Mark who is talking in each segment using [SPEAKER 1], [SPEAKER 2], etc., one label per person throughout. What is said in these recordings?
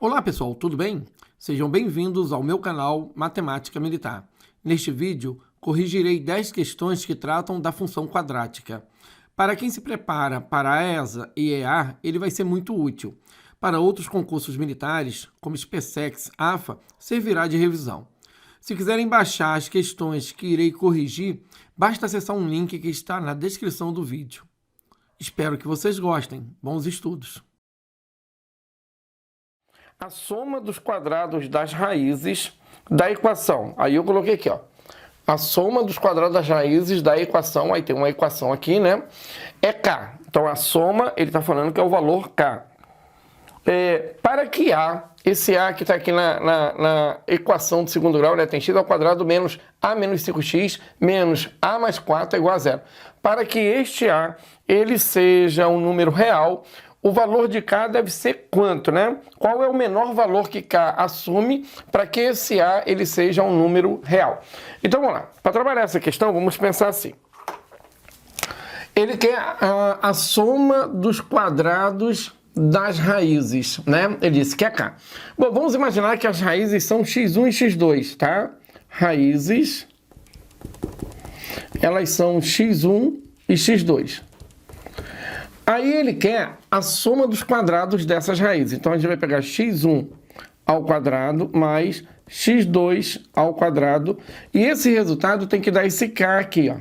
[SPEAKER 1] Olá pessoal, tudo bem? Sejam bem-vindos ao meu canal Matemática Militar. Neste vídeo, corrigirei 10 questões que tratam da função quadrática. Para quem se prepara para a ESA e EA, ele vai ser muito útil. Para outros concursos militares, como SpaceX, AFA, servirá de revisão. Se quiserem baixar as questões que irei corrigir, basta acessar um link que está na descrição do vídeo. Espero que vocês gostem. Bons estudos! A soma dos quadrados das raízes da equação. Aí eu coloquei aqui, ó. A soma dos quadrados das raízes da equação, aí tem uma equação aqui, né? É K. Então a soma, ele está falando que é o valor K. Para que A, esse A que está aqui na equação do segundo grau, né? Tem x ao quadrado menos A menos 5x menos A mais 4 é igual a zero. Para que este A, ele seja um número real, o valor de K deve ser quanto, né? Qual é o menor valor que K assume para que esse A ele seja um número real? Então, vamos lá. Para trabalhar essa questão, vamos pensar assim. Ele quer a soma dos quadrados das raízes, né? Ele disse que é K. Bom, vamos imaginar que as raízes são x1 e x2, tá? Raízes, elas são x1 e x2. Aí ele quer a soma dos quadrados dessas raízes. Então, a gente vai pegar x1 ao quadrado mais x2 ao quadrado. E esse resultado tem que dar esse k aqui, ó.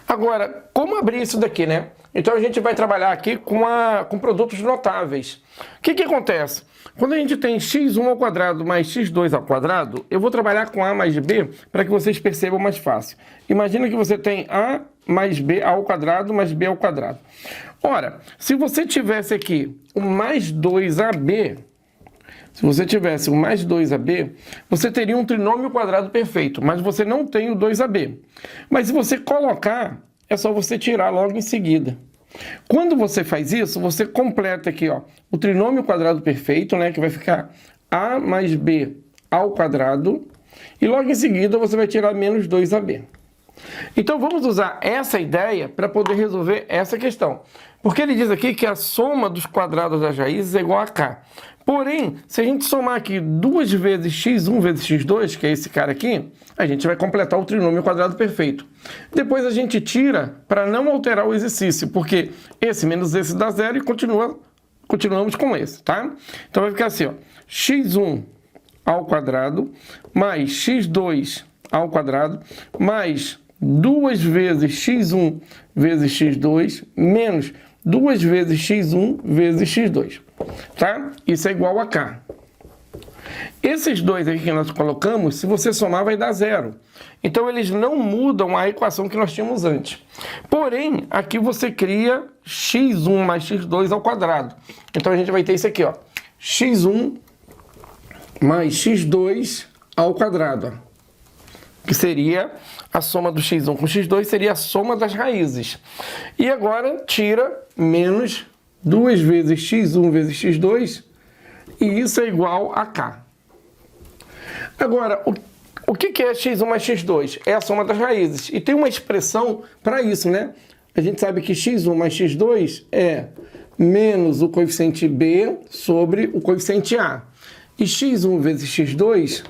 [SPEAKER 1] Agora, como abrir isso daqui, né? Então, a gente vai trabalhar aqui com produtos notáveis. O que acontece? Quando a gente tem x1 ao quadrado mais x2 ao quadrado, eu vou trabalhar com a mais b para que vocês percebam mais fácil. Imagina que você tem a mais b ao quadrado mais b ao quadrado. Ora, se você tivesse aqui o mais 2ab, se você tivesse o mais 2ab, você teria um trinômio quadrado perfeito, mas você não tem o 2ab. Mas se você colocar, é só você tirar logo em seguida. Quando você faz isso, você completa aqui, ó, o trinômio quadrado perfeito, né, que vai ficar a mais b ao quadrado, e logo em seguida você vai tirar menos 2ab. Então vamos usar essa ideia para poder resolver essa questão. Porque ele diz aqui que a soma dos quadrados das raízes é igual a k. Porém, se a gente somar aqui 2 vezes x1 vezes x2, que é esse cara aqui, a gente vai completar o trinômio quadrado perfeito. Depois a gente tira para não alterar o exercício, porque esse menos esse dá zero e continuamos com esse, tá? Então vai ficar assim, ó, x1 ao quadrado mais x2 ao quadrado mais 2 vezes x1 vezes x2 menos 2 vezes x1 vezes x2, tá? Isso é igual a k. Esses dois aqui que nós colocamos, se você somar, vai dar zero. Então, eles não mudam a equação que nós tínhamos antes. Porém, aqui você cria x1 mais x2 ao quadrado. Então, a gente vai ter isso aqui, ó, x1 mais x2 ao quadrado, ó, que seria a soma do x1 com x2, seria a soma das raízes. E agora tira menos 2 vezes x1 vezes x2, e isso é igual a k. Agora, o que é x1 mais x2? É a soma das raízes. E tem uma expressão para isso, né? A gente sabe que x1 mais x2 é menos o coeficiente b sobre o coeficiente a. E x1 vezes x2,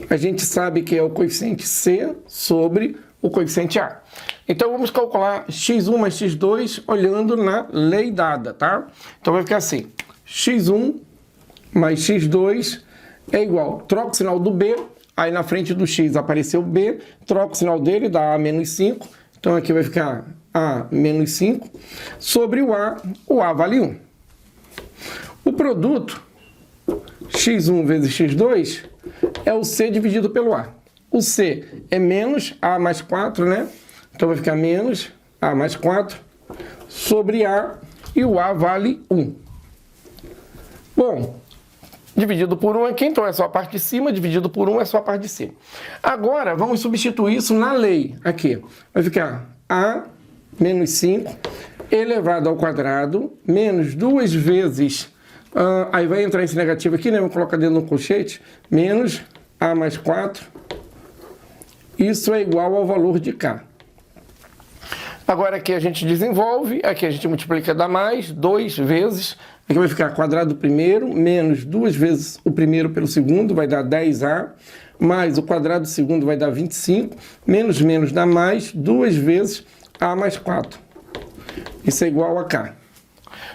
[SPEAKER 1] a gente sabe que é o coeficiente c sobre o coeficiente a. Então, vamos calcular x1 mais x2 olhando na lei dada, tá? Então, vai ficar assim, x1 mais x2 é igual, troca o sinal do b, aí na frente do x apareceu o b, troca o sinal dele, dá a menos 5, então aqui vai ficar a menos 5, sobre o a vale 1. O produto x1 vezes x2 é o c dividido pelo a. O c é menos a mais 4, né? Então vai ficar menos a mais 4 sobre a, e o a vale 1. Bom, dividido por 1 aqui, então é só a parte de cima, dividido por 1 é só a parte de cima. Agora, vamos substituir isso na lei, aqui. Vai ficar a menos 5 elevado ao quadrado, menos 2 vezes, aí vai entrar esse negativo aqui, né? Vamos colocar dentro do colchete, menos a mais 4, isso é igual ao valor de k. Agora aqui a gente desenvolve, aqui a gente multiplica, dá mais, 2 vezes, aqui vai ficar quadrado do primeiro, menos 2 vezes o primeiro pelo segundo, vai dar 10a, mais o quadrado do segundo vai dar 25, menos menos dá mais, 2 vezes a mais 4. Isso é igual a k.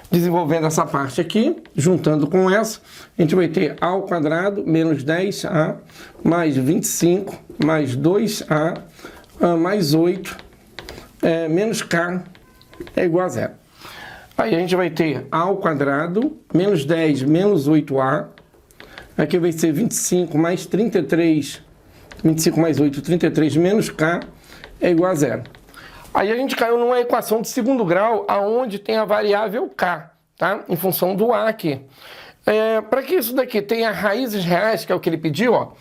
[SPEAKER 1] Desenvolvendo essa parte aqui, juntando com essa, a gente vai ter a ao quadrado menos 10a mais 25 mais 2a mais 8 menos k é igual a 0. Aí a gente vai ter a ao quadrado menos 10 menos 8a. Aqui vai ser 25 mais 33, 25 mais 8, 33 menos k é igual a 0. Aí a gente caiu numa equação de segundo grau, aonde tem a variável k, tá? Em função do a aqui. Para que isso daqui tenha raízes reais, que é o que ele pediu, ó,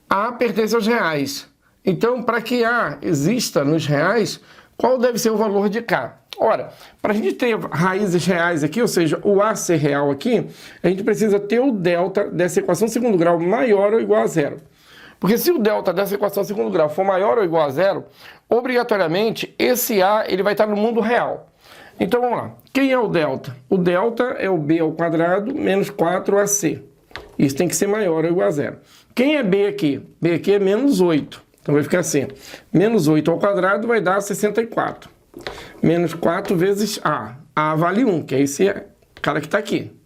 [SPEAKER 1] a pertence aos reais. Então, para que a exista nos reais, qual deve ser o valor de k? Ora, para a gente ter raízes reais aqui, ou seja, o a ser real aqui, a gente precisa ter o delta dessa equação de segundo grau maior ou igual a 0. Porque se o delta dessa equação de segundo grau for maior ou igual a 0, obrigatoriamente esse a ele vai estar no mundo real. Então vamos lá. Quem é o delta? O delta é o b ao quadrado menos 4ac. Isso tem que ser maior ou igual a 0. Quem é b aqui? B aqui é menos 8. Então vai ficar assim. Menos 8 ao quadrado vai dar 64. Menos 4 vezes a. A vale 1, que é esse cara que está aqui.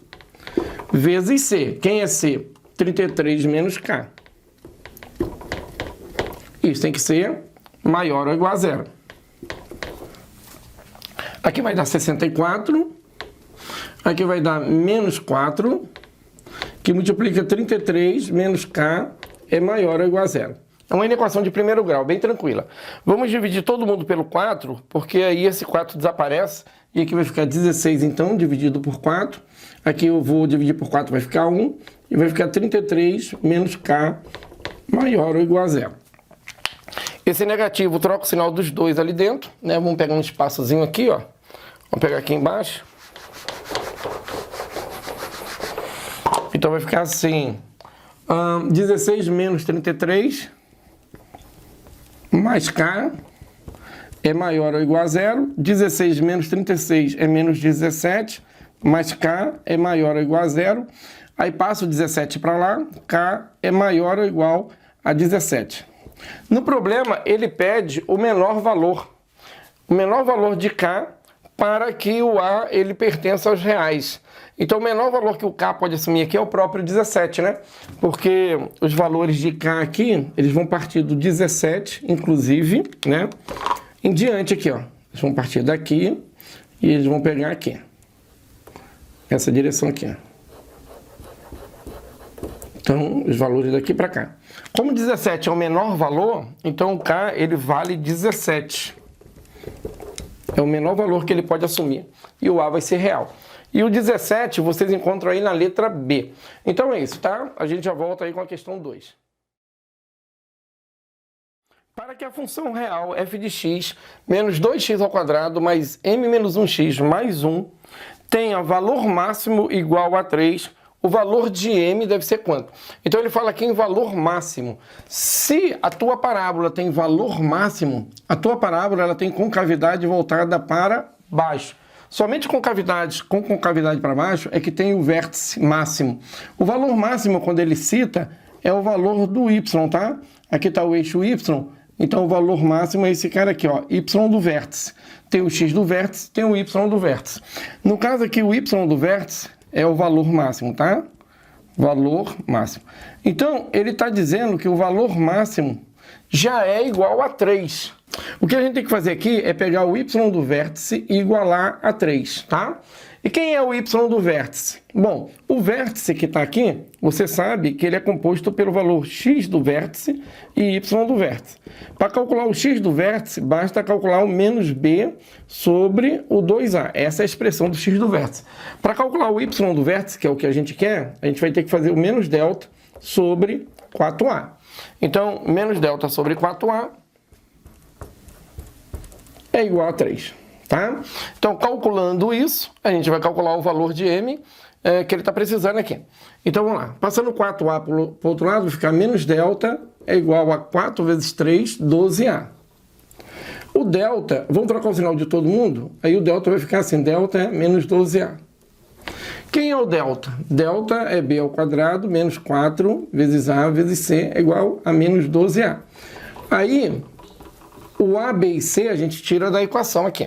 [SPEAKER 1] Vezes c. Quem é c? 33 menos k. Isso tem que ser maior ou igual a 0. Aqui vai dar 64. Aqui vai dar menos 4. Que multiplica 33 menos k é maior ou igual a 0. É uma equação de primeiro grau, bem tranquila. Vamos dividir todo mundo pelo 4, porque aí esse 4 desaparece. E aqui vai ficar 16, então, dividido por 4. Aqui eu vou dividir por 4, vai ficar 1. E vai ficar 33 menos k maior ou igual a 0. Esse negativo, troca o sinal dos dois ali dentro, né? Vamos pegar um espaçozinho aqui, ó. Vamos pegar aqui embaixo. Então vai ficar assim. 16 menos 33 mais k é maior ou igual a 0. 16 menos 36 é menos 17, mais k é maior ou igual a 0. Aí passa o 17 para lá, k é maior ou igual a 17. No problema, ele pede o menor valor de k para que o a ele pertença aos reais. Então, o menor valor que o k pode assumir aqui é o próprio 17, né? Porque os valores de k aqui, eles vão partir do 17, inclusive, né? Em diante aqui, ó. Eles vão partir daqui e eles vão pegar aqui. Essa direção aqui, ó. Então, os valores daqui para cá. Como 17 é o menor valor, então o k ele vale 17. É o menor valor que ele pode assumir. E o a vai ser real. E o 17 vocês encontram aí na letra B. Então é isso, tá? A gente já volta aí com a questão 2. Para que a função real f de x menos 2x ao quadrado mais m menos 1x mais 1 tenha valor máximo igual a 3, o valor de m deve ser quanto? Então ele fala aqui em valor máximo. Se a tua parábola tem valor máximo, a tua parábola ela tem concavidade voltada para baixo. Somente concavidades com concavidade para baixo é que tem o vértice máximo. O valor máximo, quando ele cita, é o valor do y, tá? Aqui está o eixo y, então o valor máximo é esse cara aqui, ó, y do vértice. Tem o x do vértice, tem o y do vértice. No caso aqui, o y do vértice é o valor máximo, tá? Valor máximo. Então, ele está dizendo que o valor máximo já é igual a 3. O que a gente tem que fazer aqui é pegar o y do vértice e igualar a 3, tá? E quem é o y do vértice? Bom, o vértice que está aqui, você sabe que ele é composto pelo valor x do vértice e y do vértice. Para calcular o x do vértice, basta calcular o menos b sobre o 2a. Essa é a expressão do x do vértice. Para calcular o y do vértice, que é o que a gente quer, a gente vai ter que fazer o menos delta sobre 4a. Então, menos delta sobre 4a é igual a 3, tá? Então, calculando isso, a gente vai calcular o valor de m que ele está precisando aqui. Então, vamos lá. Passando 4a para o outro lado, vai ficar menos delta é igual a 4 vezes 3, 12a. O delta, vamos trocar o sinal de todo mundo? Aí o delta vai ficar assim, delta é menos 12A. Quem é o delta? Delta é b ao quadrado menos 4 vezes a vezes c é igual a menos 12a. Aí, o a, b e c a gente tira da equação aqui.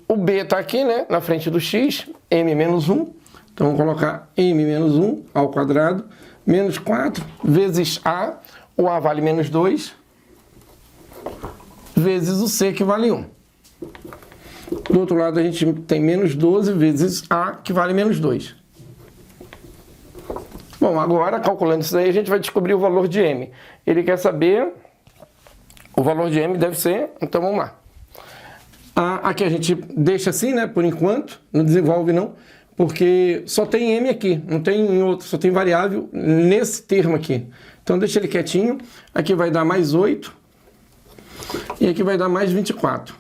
[SPEAKER 1] O b está aqui, né, na frente do x, m menos 1. Então, vamos colocar m menos 1 ao quadrado menos 4 vezes a. O a vale menos 2 vezes o c, que vale 1. Do outro lado, a gente tem menos 12 vezes a, que vale menos 2. Bom, agora, calculando isso daí, a gente vai descobrir o valor de m. Ele quer saber... O valor de m deve ser... Então, vamos lá. Aqui a gente deixa assim, né? Por enquanto. Não desenvolve, não. Porque só tem m aqui. Não tem em outro. Só tem variável nesse termo aqui. Então, deixa ele quietinho. Aqui vai dar mais 8. E aqui vai dar mais 24.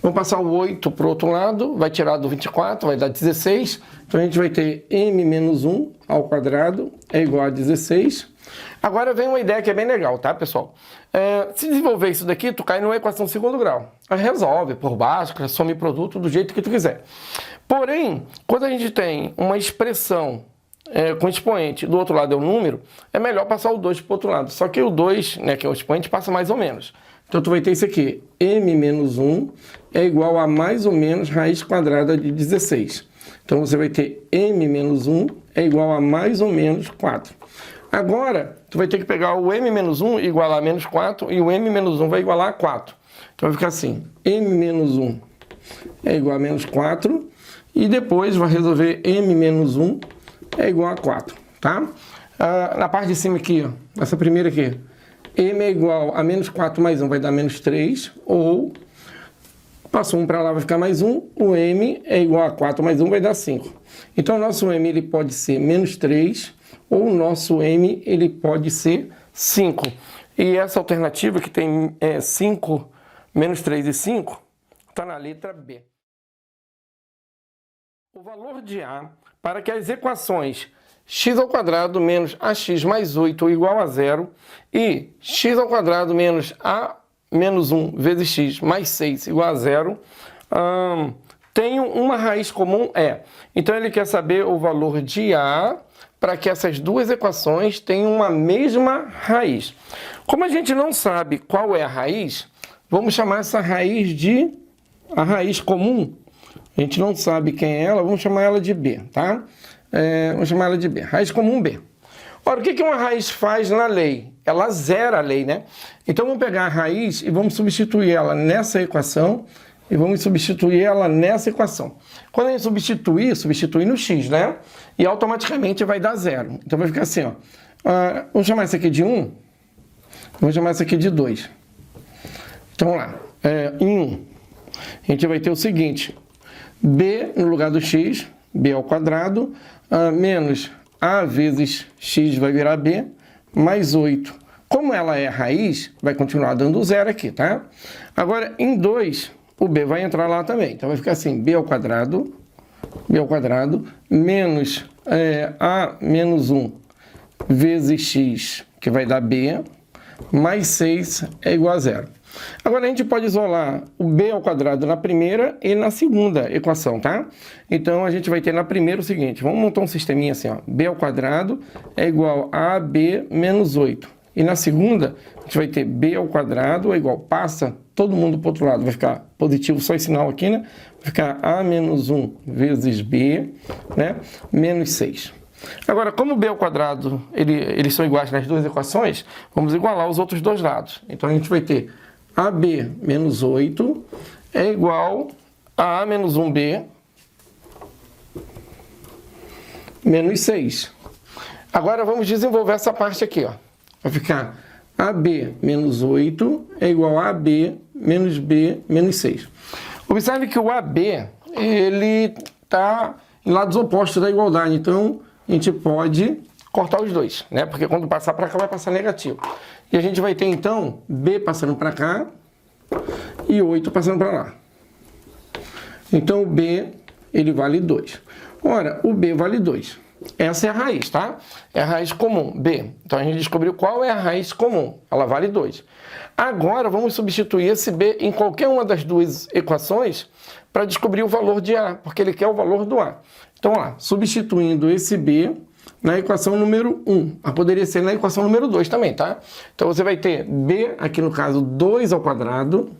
[SPEAKER 1] Vamos passar o 8 para o outro lado, vai tirar do 24, vai dar 16. Então, a gente vai ter m menos 1 ao quadrado é igual a 16. Agora vem uma ideia que é bem legal, tá, pessoal? Se desenvolver isso daqui, tu cai numa equação de segundo grau. Aí resolve por Bhaskara, some produto do jeito que tu quiser. Porém, quando a gente tem uma expressão com expoente, do outro lado é o número, é melhor passar o 2 para o outro lado. Só que o 2, né, que é o expoente, passa mais ou menos. Então, tu vai ter isso aqui, m menos 1 é igual a mais ou menos raiz quadrada de 16. Então, você vai ter m menos 1 é igual a mais ou menos 4. Agora, tu vai ter que pegar o m menos 1 igualar a menos 4 e o m menos 1 vai igualar a 4. Então, vai ficar assim, m menos 1 é igual a menos 4 e depois vai resolver m menos 1 é igual a 4, tá? Na parte de cima aqui, ó, essa primeira aqui, m é igual a menos 4 mais 1 vai dar menos 3, ou passou 1 para lá vai ficar mais 1, o m é igual a 4 mais 1 vai dar 5. Então, o nosso m ele pode ser menos 3, ou o nosso m ele pode ser 5. E essa alternativa que tem 5, menos 3 e 5, está na letra B. O valor de a para que as equações x ao quadrado menos ax mais 8 igual a 0 e x ao quadrado menos a menos 1 vezes x mais 6 igual a 0 tenham uma raiz comum e. Então, ele quer saber o valor de a para que essas duas equações tenham uma mesma raiz. Como a gente não sabe qual é a raiz, vamos chamar essa raiz de a raiz comum. A gente não sabe quem é ela, vamos chamar ela de b, tá? Vamos chamar ela de b, raiz comum b. Ora, o que uma raiz faz na lei? Ela zera a lei, né? Então, vamos pegar a raiz e vamos substituir ela nessa equação e vamos substituir ela nessa equação. Quando a gente substituir no x, né? E automaticamente vai dar 0. Então, vai ficar assim, ó. Vamos chamar isso aqui de 1. Vamos chamar isso aqui de 2. Então, vamos lá. Em 1, a gente vai ter o seguinte. B no lugar do x, b ao quadrado, menos a vezes x vai virar b, mais 8. Como ela é raiz, vai continuar dando 0 aqui, tá? Agora, em 2, o b vai entrar lá também. Então, vai ficar assim, b ao quadrado, menos a menos 1 vezes x, que vai dar b, mais 6 é igual a 0. Agora, a gente pode isolar o b ao quadrado na primeira e na segunda equação, tá? Então, a gente vai ter na primeira o seguinte, vamos montar um sisteminha assim, ó. B ao quadrado é igual a ab menos 8. E na segunda, a gente vai ter b ao quadrado é igual, passa todo mundo para o outro lado, vai ficar positivo só esse sinal aqui, né? Vai ficar a menos 1 vezes b, né? Menos 6. Agora, como b ao quadrado, eles são iguais nas duas equações, vamos igualar os outros dois lados. Então, a gente vai ter AB menos 8 é igual a menos 1B menos 6. Agora, vamos desenvolver essa parte aqui, ó. Vai ficar AB menos 8 é igual a AB menos B menos 6. Observe que o AB, ele está em lados opostos da igualdade. Então, a gente pode cortar os dois, né? Porque quando passar para cá, vai passar negativo. E a gente vai ter, então, B passando para cá e 8 passando para lá. Então, o B, ele vale 2. Ora, o B vale 2. essa é a raiz, tá? É a raiz comum, B. Então a gente descobriu qual é a raiz comum. Ela vale 2. Agora vamos substituir esse B em qualquer uma das duas equações para descobrir o valor de A, porque ele quer o valor do A. Então, ó, substituindo esse B na equação número 1. Poderia ser na equação número 2 também, tá? Então você vai ter B, aqui no caso 2 ao quadrado,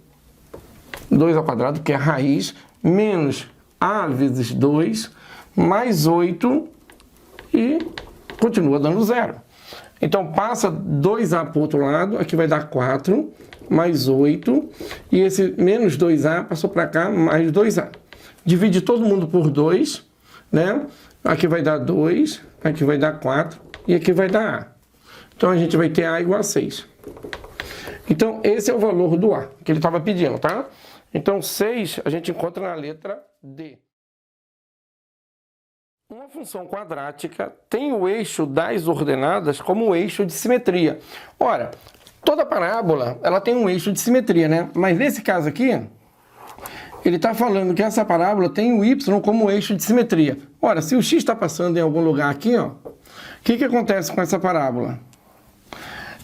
[SPEAKER 1] que é a raiz, menos A vezes 2, mais 8 e continua dando 0. Então passa 2A para o outro lado, aqui vai dar 4, mais 8, e esse menos 2A passou para cá, mais 2A. Divide todo mundo por 2, né? Aqui vai dar 2, aqui vai dar 4, e aqui vai dar A. Então a gente vai ter A igual a 6. Então esse é o valor do A, que ele estava pedindo, tá? Então 6 a gente encontra na letra D. Uma função quadrática tem o eixo das ordenadas como o eixo de simetria. Ora, toda parábola ela tem um eixo de simetria, né? Mas nesse caso aqui, ele está falando que essa parábola tem o y como eixo de simetria. Ora, se o x está passando em algum lugar aqui, ó, o que acontece com essa parábola?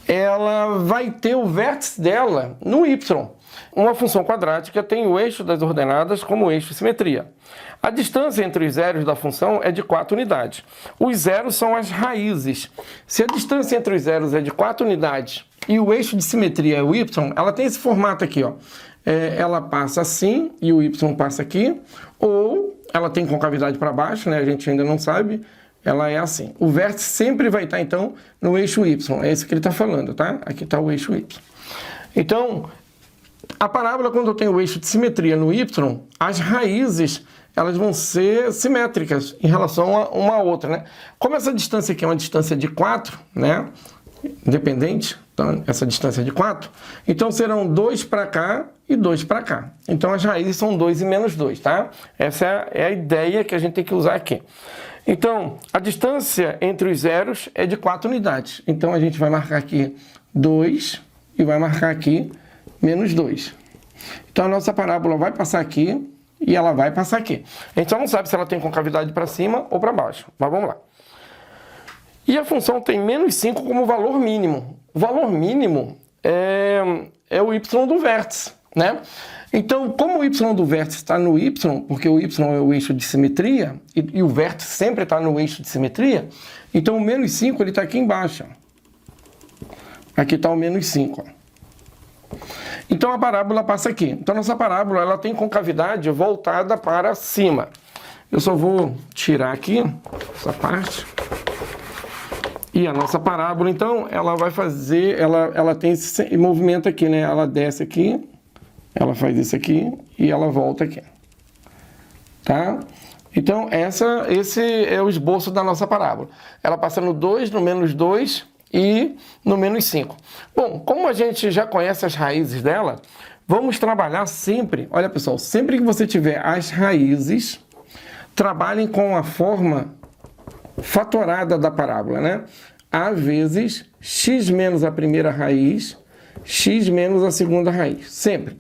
[SPEAKER 1] Ela vai ter o vértice dela no y. Uma função quadrática tem o eixo das ordenadas como eixo de simetria. A distância entre os zeros da função é de 4 unidades. Os zeros são as raízes. Se a distância entre os zeros é de 4 unidades e o eixo de simetria é o y, ela tem esse formato aqui, ó. Ela passa assim e o y passa aqui, ou ela tem concavidade para baixo, né? A gente ainda não sabe. Ela é assim. O vértice sempre vai estar, então, no eixo y. É isso que ele está falando, tá? Aqui está o eixo y. Então, a parábola, quando eu tenho o eixo de simetria no y, as raízes elas vão ser simétricas em relação a uma a outra, né? Como essa distância aqui é uma distância de 4, né? Independente, então essa distância é de 4, então serão 2 para cá e 2 para cá. Então as raízes são 2 e menos 2, tá? Essa é a ideia que a gente tem que usar aqui. Então, a distância entre os zeros é de 4 unidades. Então a gente vai marcar aqui 2 e vai marcar aqui menos 2. Então a nossa parábola vai passar aqui e ela vai passar aqui. A gente só não sabe se ela tem concavidade para cima ou para baixo, mas vamos lá. E a função tem menos 5 como valor mínimo. O valor mínimo é o y do vértice, né? Então, como o y do vértice está no y, porque o y é o eixo de simetria, e o vértice sempre está no eixo de simetria, então o menos 5 está aqui embaixo. Aqui está o menos 5, ó. Então a parábola passa aqui. Então nossa parábola ela tem concavidade voltada para cima. Eu só vou tirar aqui essa parte. E a nossa parábola, então, ela vai fazer, ela tem esse movimento aqui, né? Ela desce aqui, ela faz isso aqui e ela volta aqui. Tá? Então esse é o esboço da nossa parábola. Ela passa no 2, no menos 2 e no menos 5. Bom, como a gente já conhece as raízes dela, vamos trabalhar sempre, olha pessoal, sempre que você tiver as raízes, trabalhem com a forma fatorada da parábola, né? A vezes x menos a primeira raiz, x menos a segunda raiz, sempre.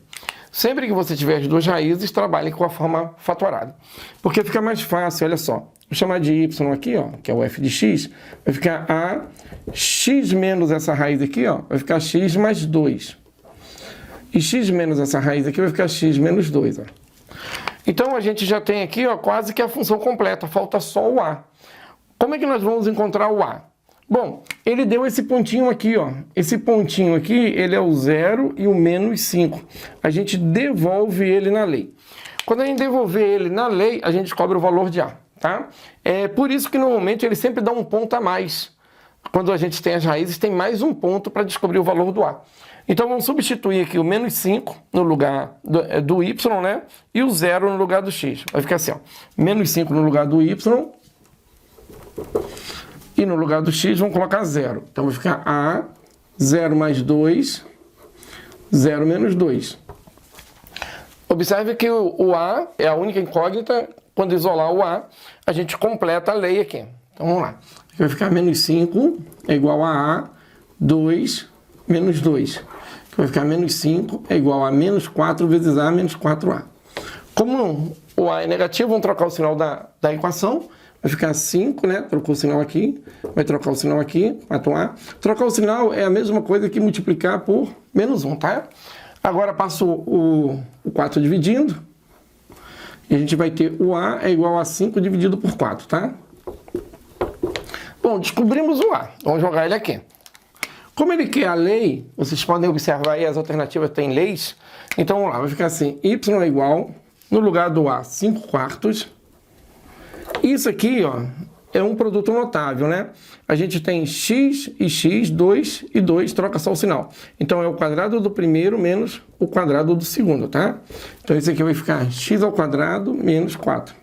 [SPEAKER 1] Sempre que você tiver as duas raízes, trabalhe com a forma fatorada. Porque fica mais fácil, olha só. Vou chamar de y aqui, ó, que é o f de x, vai ficar a x menos essa raiz aqui, ó, vai ficar x mais 2. E x menos essa raiz aqui vai ficar x menos 2, ó. Então a gente já tem aqui, ó, quase que a função completa, falta só o a. Como é que nós vamos encontrar o a? Bom, ele deu esse pontinho aqui, ó. Esse pontinho aqui, ele é o 0 e o menos 5. A gente devolve ele na lei. Quando a gente devolver ele na lei, a gente descobre o valor de a, tá? É por isso que normalmente ele sempre dá um ponto a mais. Quando a gente tem as raízes, tem mais um ponto para descobrir o valor do a. Então vamos substituir aqui o menos 5 no lugar do y, né? E o 0 no lugar do x. Vai ficar assim, ó. Menos 5 no lugar do y. E no lugar do x, vamos colocar 0. Então vai ficar a, 0 mais 2, 0 menos 2. Observe que o a é a única incógnita. Quando isolar o a, a gente completa a lei aqui. Então vamos lá. Aqui vai ficar menos 5 é igual a 2 menos 2. Aqui vai ficar menos 5 é igual a menos 4 vezes a menos 4a. Como o a é negativo, vamos trocar o sinal da equação. vai ficar 5, né? Trocou o sinal aqui, vai trocar o sinal aqui, 4A. Trocar o sinal é a mesma coisa que multiplicar por menos 1, tá? Agora passo o 4 dividindo, e a gente vai ter o A é igual a 5 dividido por 4, tá? Bom, descobrimos o A. Vamos jogar ele aqui. Como ele quer a lei, vocês podem observar aí, as alternativas têm leis. Então, vamos lá, vai ficar assim, y é igual, no lugar do A, 5 quartos. Isso aqui, ó, é um produto notável, né? A gente tem x e x, 2 e 2, troca só o sinal. Então, é o quadrado do primeiro menos o quadrado do segundo, tá? Então, isso aqui vai ficar x ao quadrado menos 4.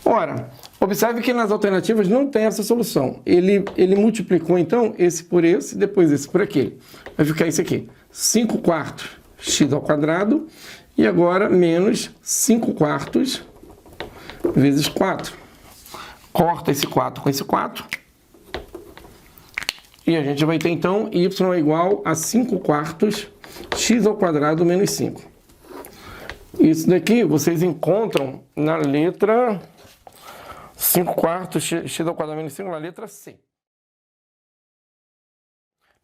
[SPEAKER 1] Ora, observe que nas alternativas não tem essa solução. Ele multiplicou, então, esse por esse, depois esse por aquele. Vai ficar isso aqui, 5 quartos x ao quadrado, e agora menos 5 quartos vezes 4. Corta esse 4 com esse 4. E a gente vai ter, então, y é igual a 5 quartos x ao quadrado menos 5. Isso daqui vocês encontram na letra 5 quartos x ao quadrado menos 5, na letra C.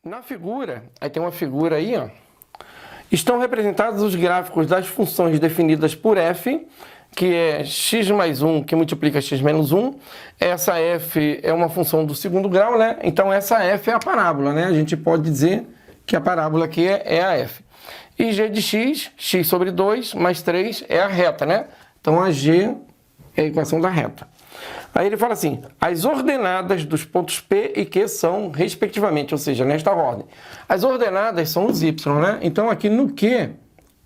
[SPEAKER 1] Na figura, aí tem uma figura aí, ó. Estão representados os gráficos das funções definidas por f, que é x mais 1, que multiplica x menos 1. Essa f é uma função do segundo grau, né? Então, essa f é a parábola, né? A gente pode dizer que a parábola aqui é a f. E g de x, x sobre 2, mais 3, é a reta, né? Então, a g é a equação da reta. Aí ele fala assim, as ordenadas dos pontos P e Q são, respectivamente, ou seja, nesta ordem. As ordenadas são os y, né? Então, aqui no Q,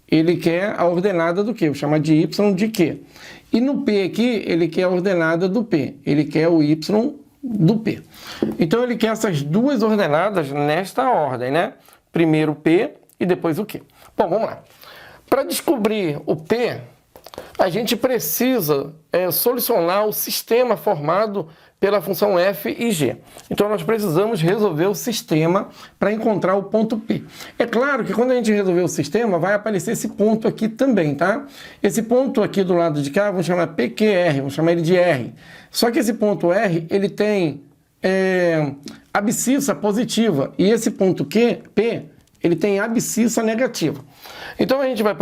[SPEAKER 1] ele quer a ordenada do Q, vou chamar de y de Q. E no P aqui, ele quer a ordenada do P, ele quer o y do P. Então, ele quer essas duas ordenadas nesta ordem, né? Primeiro o P e depois o Q. Bom, vamos lá. Para descobrir o P, a gente precisa solucionar o sistema formado pela função f e g. Então, nós precisamos resolver o sistema para encontrar o ponto P. É claro que quando a gente resolver o sistema, vai aparecer esse ponto aqui também, tá? Esse ponto aqui do lado de cá, vamos chamar PQR, vamos chamar ele de R. Só que esse ponto R, ele tem abscissa positiva, e esse ponto Q, P, ele tem abscissa negativa. Então, a gente vai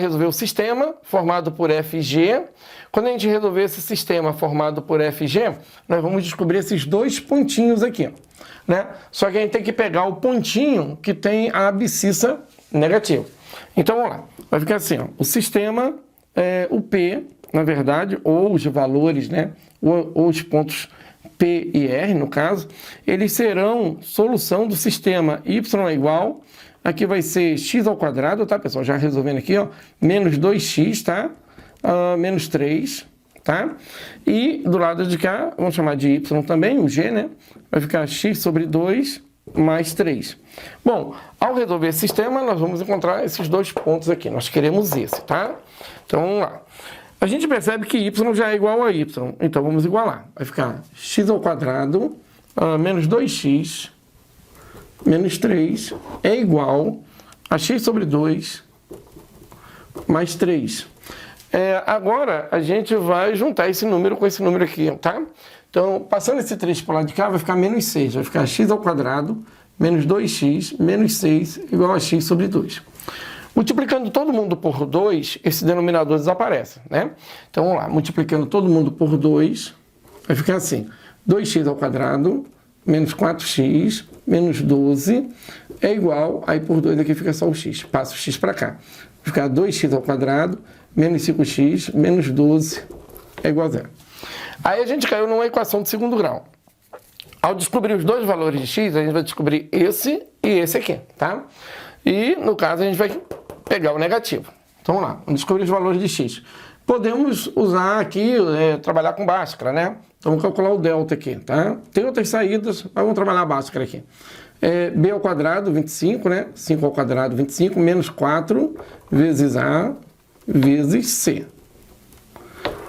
[SPEAKER 1] resolver o sistema formado por f e g. Quando a gente resolver esse sistema formado por f e g, nós vamos descobrir esses dois pontinhos aqui, né? Só que a gente tem que pegar o pontinho que tem a abscissa negativa. Então, vamos lá. Vai ficar assim, ó. O sistema, o P, na verdade, ou os valores, né? Ou os pontos P e R, no caso, eles serão solução do sistema y é igual, aqui vai ser x ao quadrado, tá, pessoal? Já resolvendo aqui, ó, menos 2x, tá? Menos 3, tá? E do lado de cá, vamos chamar de y também, o g, né? Vai ficar x sobre 2 mais 3. Bom, ao resolver esse sistema, nós vamos encontrar esses dois pontos aqui. Nós queremos esse, tá? Então, vamos lá. A gente percebe que y já é igual a y, então vamos igualar. Vai ficar x ao quadrado menos 2x menos 3 é igual a x sobre 2 mais 3. Agora, a gente vai juntar esse número com esse número aqui, tá? Então, passando esse 3 para o lado de cá, vai ficar menos 6. Vai ficar x ao quadrado menos 2x menos 6 igual a x sobre 2. Multiplicando todo mundo por 2, esse denominador desaparece, né? Então, vamos lá. Multiplicando todo mundo por 2, vai ficar assim. 2x ao quadrado menos 4x menos 12 é igual, aí por 2 aqui fica só o x. Passa o x para cá. Vai ficar 2x ao quadrado menos 5x menos 12 é igual a 0. Aí a gente caiu numa equação de segundo grau. Ao descobrir os dois valores de x, a gente vai descobrir esse e esse aqui, tá? E, no caso, a gente vai pegar o negativo. Então, vamos lá. Vamos descobrir os valores de x. Podemos usar aqui, trabalhar com Bhaskara, né? Então, vamos calcular o delta aqui, tá? Tem outras saídas, mas vamos trabalhar a Bhaskara aqui. B ao quadrado, 25, né? 5 ao quadrado, 25, menos 4 vezes A vezes C.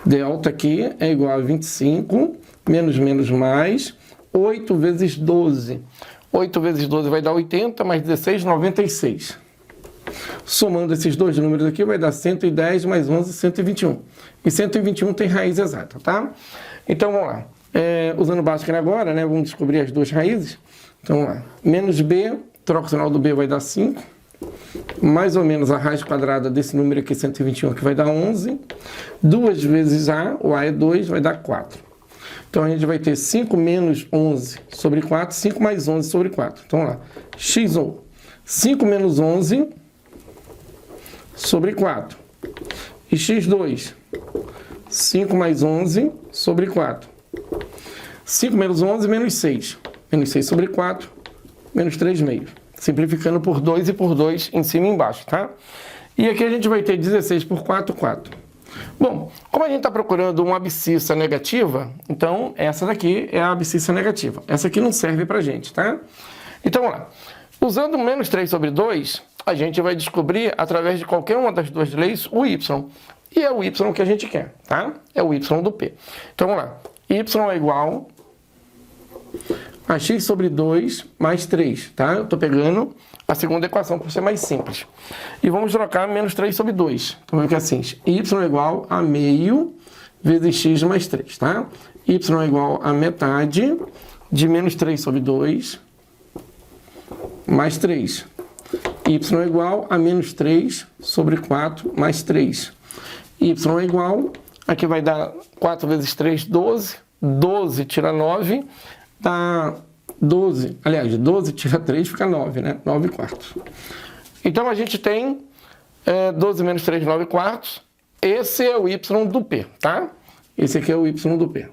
[SPEAKER 1] Delta aqui é igual a 25, menos mais, 8 vezes 12. 8 vezes 12 vai dar 80, mais 16, 96. Somando esses dois números aqui, vai dar 110 mais 11, 121. E 121 tem raiz exata, tá? Então, vamos lá. Usando o Bhaskara agora, né, vamos descobrir as duas raízes. Então, vamos lá. Menos b, troca o sinal do b, vai dar 5. Mais ou menos a raiz quadrada desse número aqui, 121, que vai dar 11. 2 vezes a, o a é 2, vai dar 4. Então, a gente vai ter 5 menos 11 sobre 4, 5 mais 11 sobre 4. Então, vamos lá. x1, 5 menos 11 sobre 4. E x2, 5 mais 11 sobre 4. 5 menos 11, menos 6. Menos 6 sobre 4, menos 3 meios. Simplificando por 2 e por 2 em cima e embaixo, tá? E aqui a gente vai ter 16 por 4, 4. Bom, como a gente está procurando uma abscissa negativa, então essa daqui é a abscissa negativa. Essa aqui não serve pra gente, tá? Então, vamos lá. Usando menos 3 sobre 2, a gente vai descobrir, através de qualquer uma das duas leis, o y. E é o y que a gente quer, tá? É o y do p. Então, vamos lá. Y é igual a x sobre 2 mais 3, tá? Eu estou pegando a segunda equação por ser mais simples. E vamos trocar menos 3 sobre 2. Então, fica assim, y é igual a meio vezes x mais 3, tá? Y é igual a metade de menos 3 sobre 2 mais 3. Y é igual a menos 3 sobre 4 mais 3. Y é igual, aqui vai dar 4 vezes 3, 12. 12 tira 9, dá 12. Aliás, 12 tira 3, fica 9, né? 9 quartos. Então, a gente tem 12 menos 3, 9 quartos. Esse é o y do p, tá? Esse aqui é o y do p.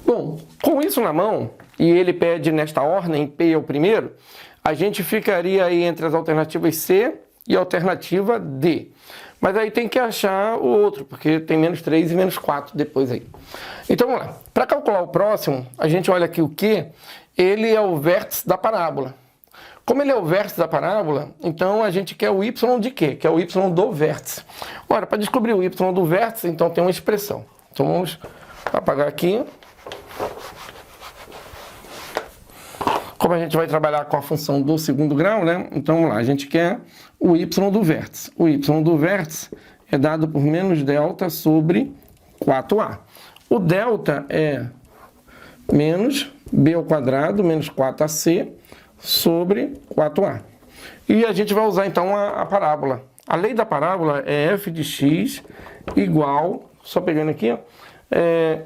[SPEAKER 1] Bom, com isso na mão, e ele pede nesta ordem, p é o primeiro, a gente ficaria aí entre as alternativas C e a alternativa D. Mas aí tem que achar o outro, porque tem menos 3 e menos 4 depois aí. Então, vamos lá. Para calcular o próximo, a gente olha aqui o Q, ele é o vértice da parábola. Como ele é o vértice da parábola, então a gente quer o y de quê? Que é o y do vértice. Ora, para descobrir o y do vértice, então tem uma expressão. Então, vamos apagar aqui. Como a gente vai trabalhar com a função do segundo grau, né? Então, vamos lá, a gente quer o y do vértice. O y do vértice é dado por menos delta sobre 4a. O delta é menos b ao quadrado, menos 4ac, sobre 4a. E a gente vai usar, então, a parábola. A lei da parábola é f de x igual, só pegando aqui, ó,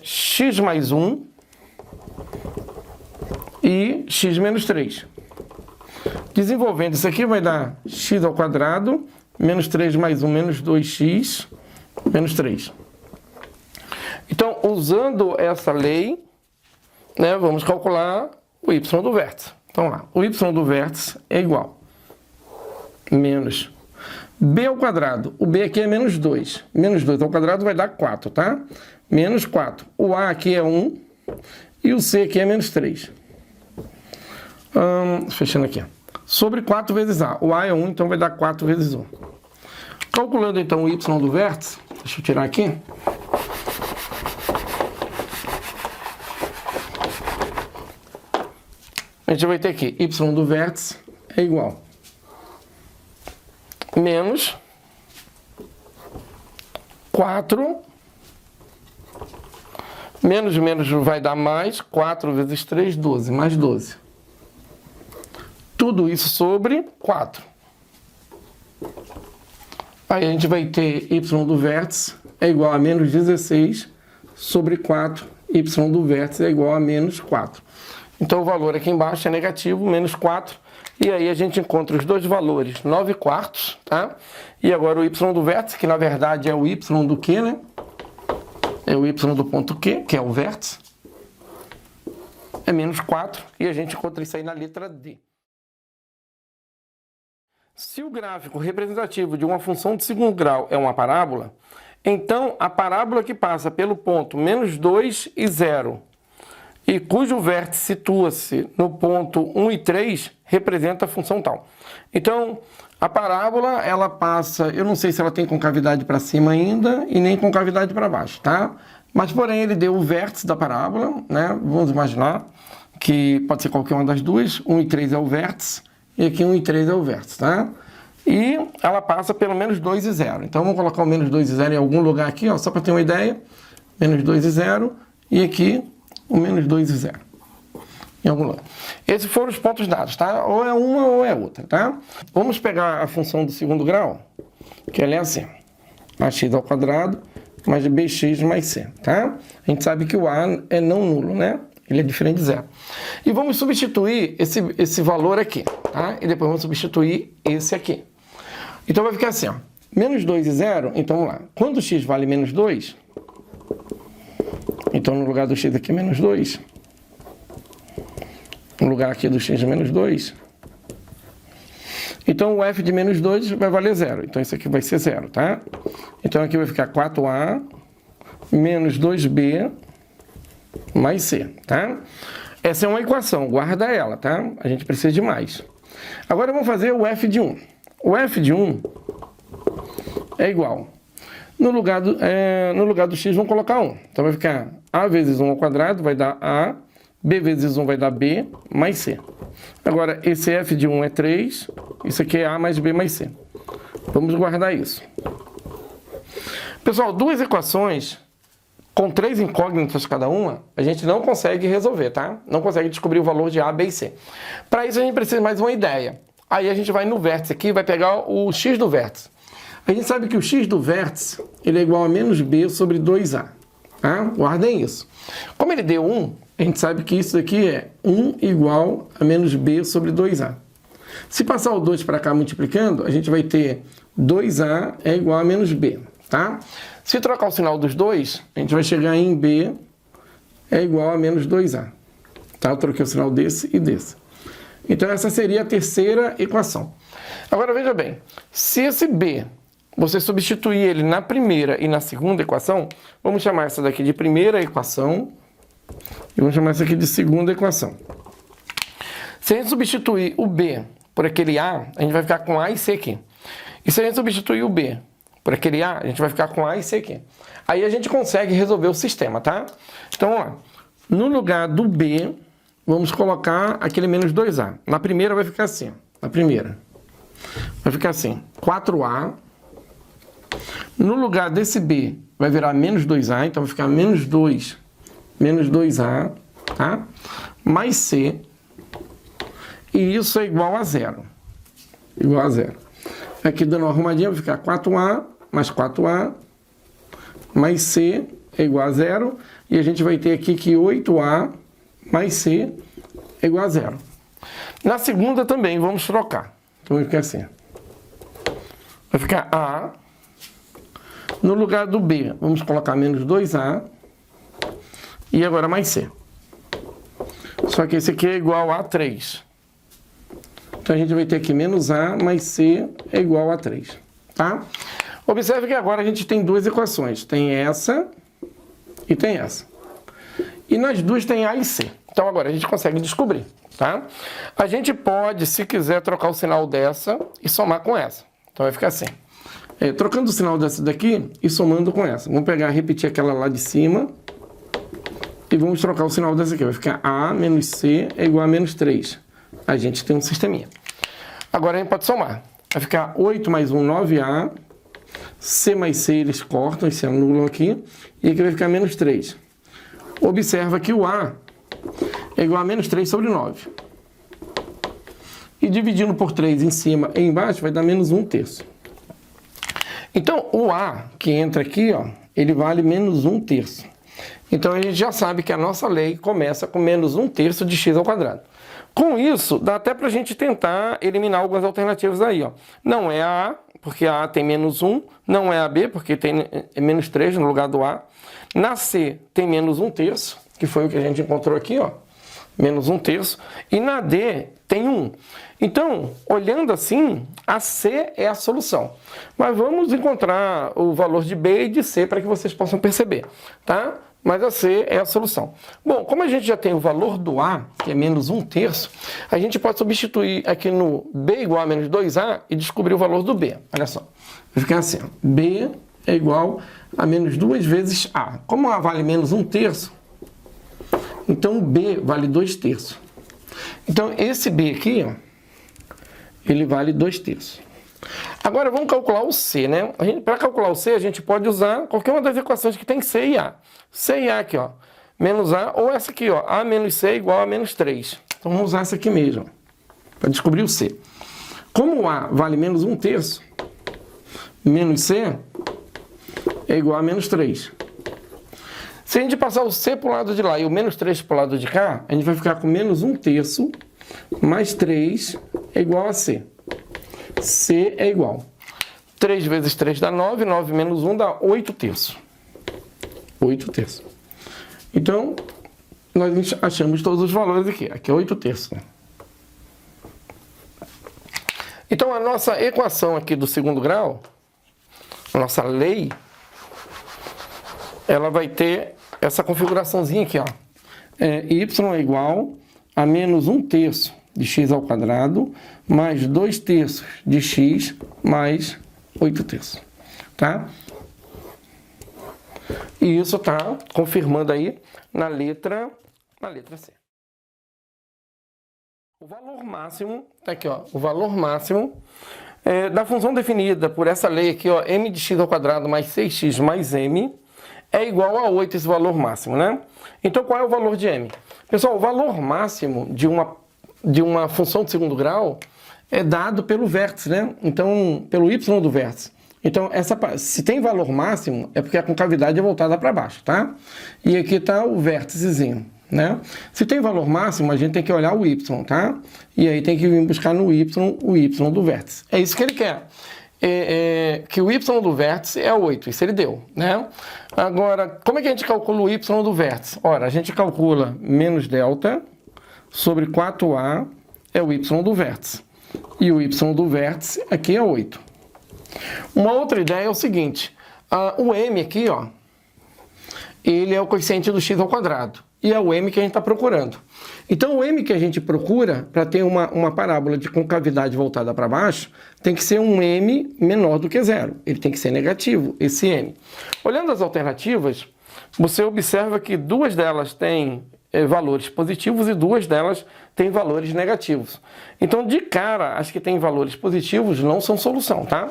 [SPEAKER 1] x mais 1 e x menos 3. Desenvolvendo isso aqui vai dar x ao quadrado, menos 3 mais 1, menos 2x, menos 3. Então, usando essa lei, né, vamos calcular o y do vértice. Então, lá, o y do vértice é igual a menos b ao quadrado. O b aqui é menos 2. Menos 2 ao quadrado vai dar 4, tá? Menos 4. O a aqui é 1 e o c aqui é menos 3. Fechando aqui. Sobre 4 vezes a. O a é 1, então vai dar 4 vezes 1. Calculando então o y do vértice, deixa eu tirar aqui. A gente vai ter aqui y do vértice é igual a menos 4, menos menos vai dar mais, 4 vezes 3, 12, mais 12. Tudo isso sobre 4. Aí a gente vai ter y do vértice é igual a menos 16 sobre 4, y do vértice é igual a menos 4. Então o valor aqui embaixo é negativo, menos 4, e aí a gente encontra os dois valores, 9 quartos, tá? E agora o y do vértice, que na verdade é o y do Q, né? É o y do ponto Q, que é o vértice, é menos 4, e a gente encontra isso aí na letra D. Se o gráfico representativo de uma função de segundo grau é uma parábola, então a parábola que passa pelo ponto menos 2 e 0, e cujo vértice situa-se no ponto 1 e 3, representa a função tal. Então, a parábola, ela passa, eu não sei se ela tem concavidade para cima ainda e nem concavidade para baixo, tá? Mas, porém, ele deu o vértice da parábola, né? Vamos imaginar que pode ser qualquer uma das duas, 1 e 3 é o vértice, e aqui 1 e 3 é o vértice, tá? E ela passa pelo menos 2 e 0. Então, vamos colocar o menos 2 e 0 em algum lugar aqui, ó, só para ter uma ideia. menos 2 e 0, e aqui o menos 2 e 0. Em algum lugar. Esses foram os pontos dados, tá? Ou é uma ou é outra, tá? Vamos pegar a função do segundo grau, que ela é assim. Ax ao quadrado mais bx mais c, tá? A gente sabe que o a é não nulo, né? Ele é diferente de zero. E vamos substituir esse valor aqui, tá? E depois vamos substituir esse aqui. Então vai ficar assim, ó. Menos 2 e 0, então vamos lá. Quando x vale menos 2, então no lugar do x aqui menos 2, no lugar aqui do x é menos 2, então o f de menos 2 vai valer 0. Então isso aqui vai ser 0, tá? Então aqui vai ficar 4a menos 2b mais c, tá? Essa é uma equação, guarda ela, tá? A gente precisa de mais. Agora vamos fazer o f de 1. O f de 1 é igual. No lugar do x vamos colocar 1. Então vai ficar a vezes 1 ao quadrado vai dar a, b vezes 1 vai dar b mais c. Agora esse f de 1 é 3, isso aqui é a mais b mais c. Vamos guardar isso. Pessoal, duas equações com 3 incógnitas cada uma, a gente não consegue resolver, tá? Não consegue descobrir o valor de a, b e c. Para isso a gente precisa de mais uma ideia. Aí a gente vai no vértice aqui, vai pegar o x do vértice. A gente sabe que o x do vértice ele é igual a menos b sobre 2a. Tá? Guardem isso. Como ele deu 1, a gente sabe que isso daqui é 1 igual a menos b sobre 2a. Se passar o 2 para cá multiplicando, a gente vai ter 2a é igual a menos b. Tá? Se trocar o sinal dos dois, a gente vai chegar em b é igual a menos 2a. Tá? Eu troquei o sinal desse e desse. Então essa seria a terceira equação. Agora veja bem, se esse b, você substituir ele na primeira e na segunda equação, vamos chamar essa daqui de primeira equação e vamos chamar essa aqui de segunda equação. Se a gente substituir o b por aquele a, a gente vai ficar com a e c aqui. E se a gente substituir o b por aquele a, a gente vai ficar com a e c aqui. Aí a gente consegue resolver o sistema, tá? Então, vamos lá. No lugar do b, vamos colocar aquele menos 2a. Na primeira vai ficar assim, na primeira. Vai ficar assim, 4a. No lugar desse b, vai virar menos 2a, então vai ficar menos 2a, tá? Mais c. E isso é igual a 0. Igual a 0. Aqui dando uma arrumadinha vai ficar 4a mais 4a mais c é igual a 0. E a gente vai ter aqui que 8a mais c é igual a 0. Na segunda também vamos trocar. Então vai ficar assim. Vai ficar a. No lugar do b, vamos colocar menos 2a. E agora mais c. Só que esse aqui é igual a 3. Então a gente vai ter aqui menos a mais c é igual a 3. Tá? Observe que agora a gente tem duas equações. Tem essa e tem essa. E nas duas tem a e c. Então agora a gente consegue descobrir. Tá? A gente pode, se quiser, trocar o sinal dessa e somar com essa. Então vai ficar assim. Trocando o sinal dessa daqui e somando com essa. Vamos pegar, repetir aquela lá de cima. E vamos trocar o sinal dessa aqui. Vai ficar a menos c é igual a menos 3. A gente tem um sisteminha. Agora a gente pode somar. Vai ficar 8 mais 1, 9a. C mais c eles cortam, esse anulam aqui. E aqui vai ficar menos 3. Observa que o a é igual a menos 3 sobre 9. E dividindo por 3 em cima e embaixo vai dar menos 1/3. Então o a que entra aqui, ó, ele vale menos 1/3. Então a gente já sabe que a nossa lei começa com menos 1/3 de x ao quadrado. Com isso, dá até para a gente tentar eliminar algumas alternativas aí, ó. Não é a A, porque a A tem menos 1. Não é a B, porque tem menos 3 no lugar do A. Na C tem menos 1/3, que foi o que a gente encontrou aqui, ó. Menos 1/3. E na D tem 1. Então, olhando assim, a C é a solução. Mas vamos encontrar o valor de B e de C para que vocês possam perceber, tá? Mas a C é a solução. Bom, como a gente já tem o valor do A, que é menos 1/3, a gente pode substituir aqui no B igual a menos 2A e descobrir o valor do B. Olha só. Vai ficar assim, ó. B é igual a menos 2 vezes A. Como A vale menos 1/3, então B vale 2/3. Então esse B aqui, ó, ele vale 2/3. Agora vamos calcular o C, né? Para calcular o C, a gente pode usar qualquer uma das equações que tem C e A. C e A aqui, ó. Menos A, ou essa aqui, ó. A menos C é igual a menos 3. Então vamos usar essa aqui mesmo, para descobrir o C. Como o A vale menos 1/3, menos C é igual a menos 3. Se a gente passar o C para o lado de lá e o menos 3 para o lado de cá, a gente vai ficar com menos 1/3 mais 3 é igual a C. C é igual. 3 vezes 3 dá 9, 9 menos 1 dá 8/3. 8/3. Então, nós achamos todos os valores aqui. Aqui é 8/3. Né? Então, a nossa equação aqui do segundo grau, a nossa lei, ela vai ter essa configuraçãozinha aqui, ó. Y é igual a menos 1/3 de x ao quadrado mais 2/3 de x mais 8/3, tá? E isso tá confirmando aí na letra C. O valor máximo, tá aqui, ó, o valor máximo da função definida por essa lei aqui, ó, m de x ao quadrado mais 6x mais m, é igual a 8 esse valor máximo, né? Então, qual é o valor de m? Pessoal, o valor máximo de uma função de segundo grau é dado pelo vértice, né? Então, pelo y do vértice. Então, se tem valor máximo, é porque a concavidade é voltada para baixo, tá? E aqui está o vérticezinho, né? Se tem valor máximo, a gente tem que olhar o y, tá? E aí tem que vir buscar no y, o y do vértice. É isso que ele quer. Que o y do vértice é 8, isso ele deu, né? Agora, como é que a gente calcula o y do vértice? Ora, a gente calcula menos delta sobre 4a é o y do vértice. E o y do vértice aqui é 8. Uma outra ideia é o seguinte, o m aqui, ó, ele é o coeficiente do x ao quadrado. E é o m que a gente está procurando. Então, o m que a gente procura, para ter uma parábola de concavidade voltada para baixo, tem que ser um m menor do que zero. Ele tem que ser negativo, esse m. Olhando as alternativas, você observa que duas delas têm valores positivos e duas delas têm valores negativos. Então, de cara, as que têm valores positivos não são solução, tá?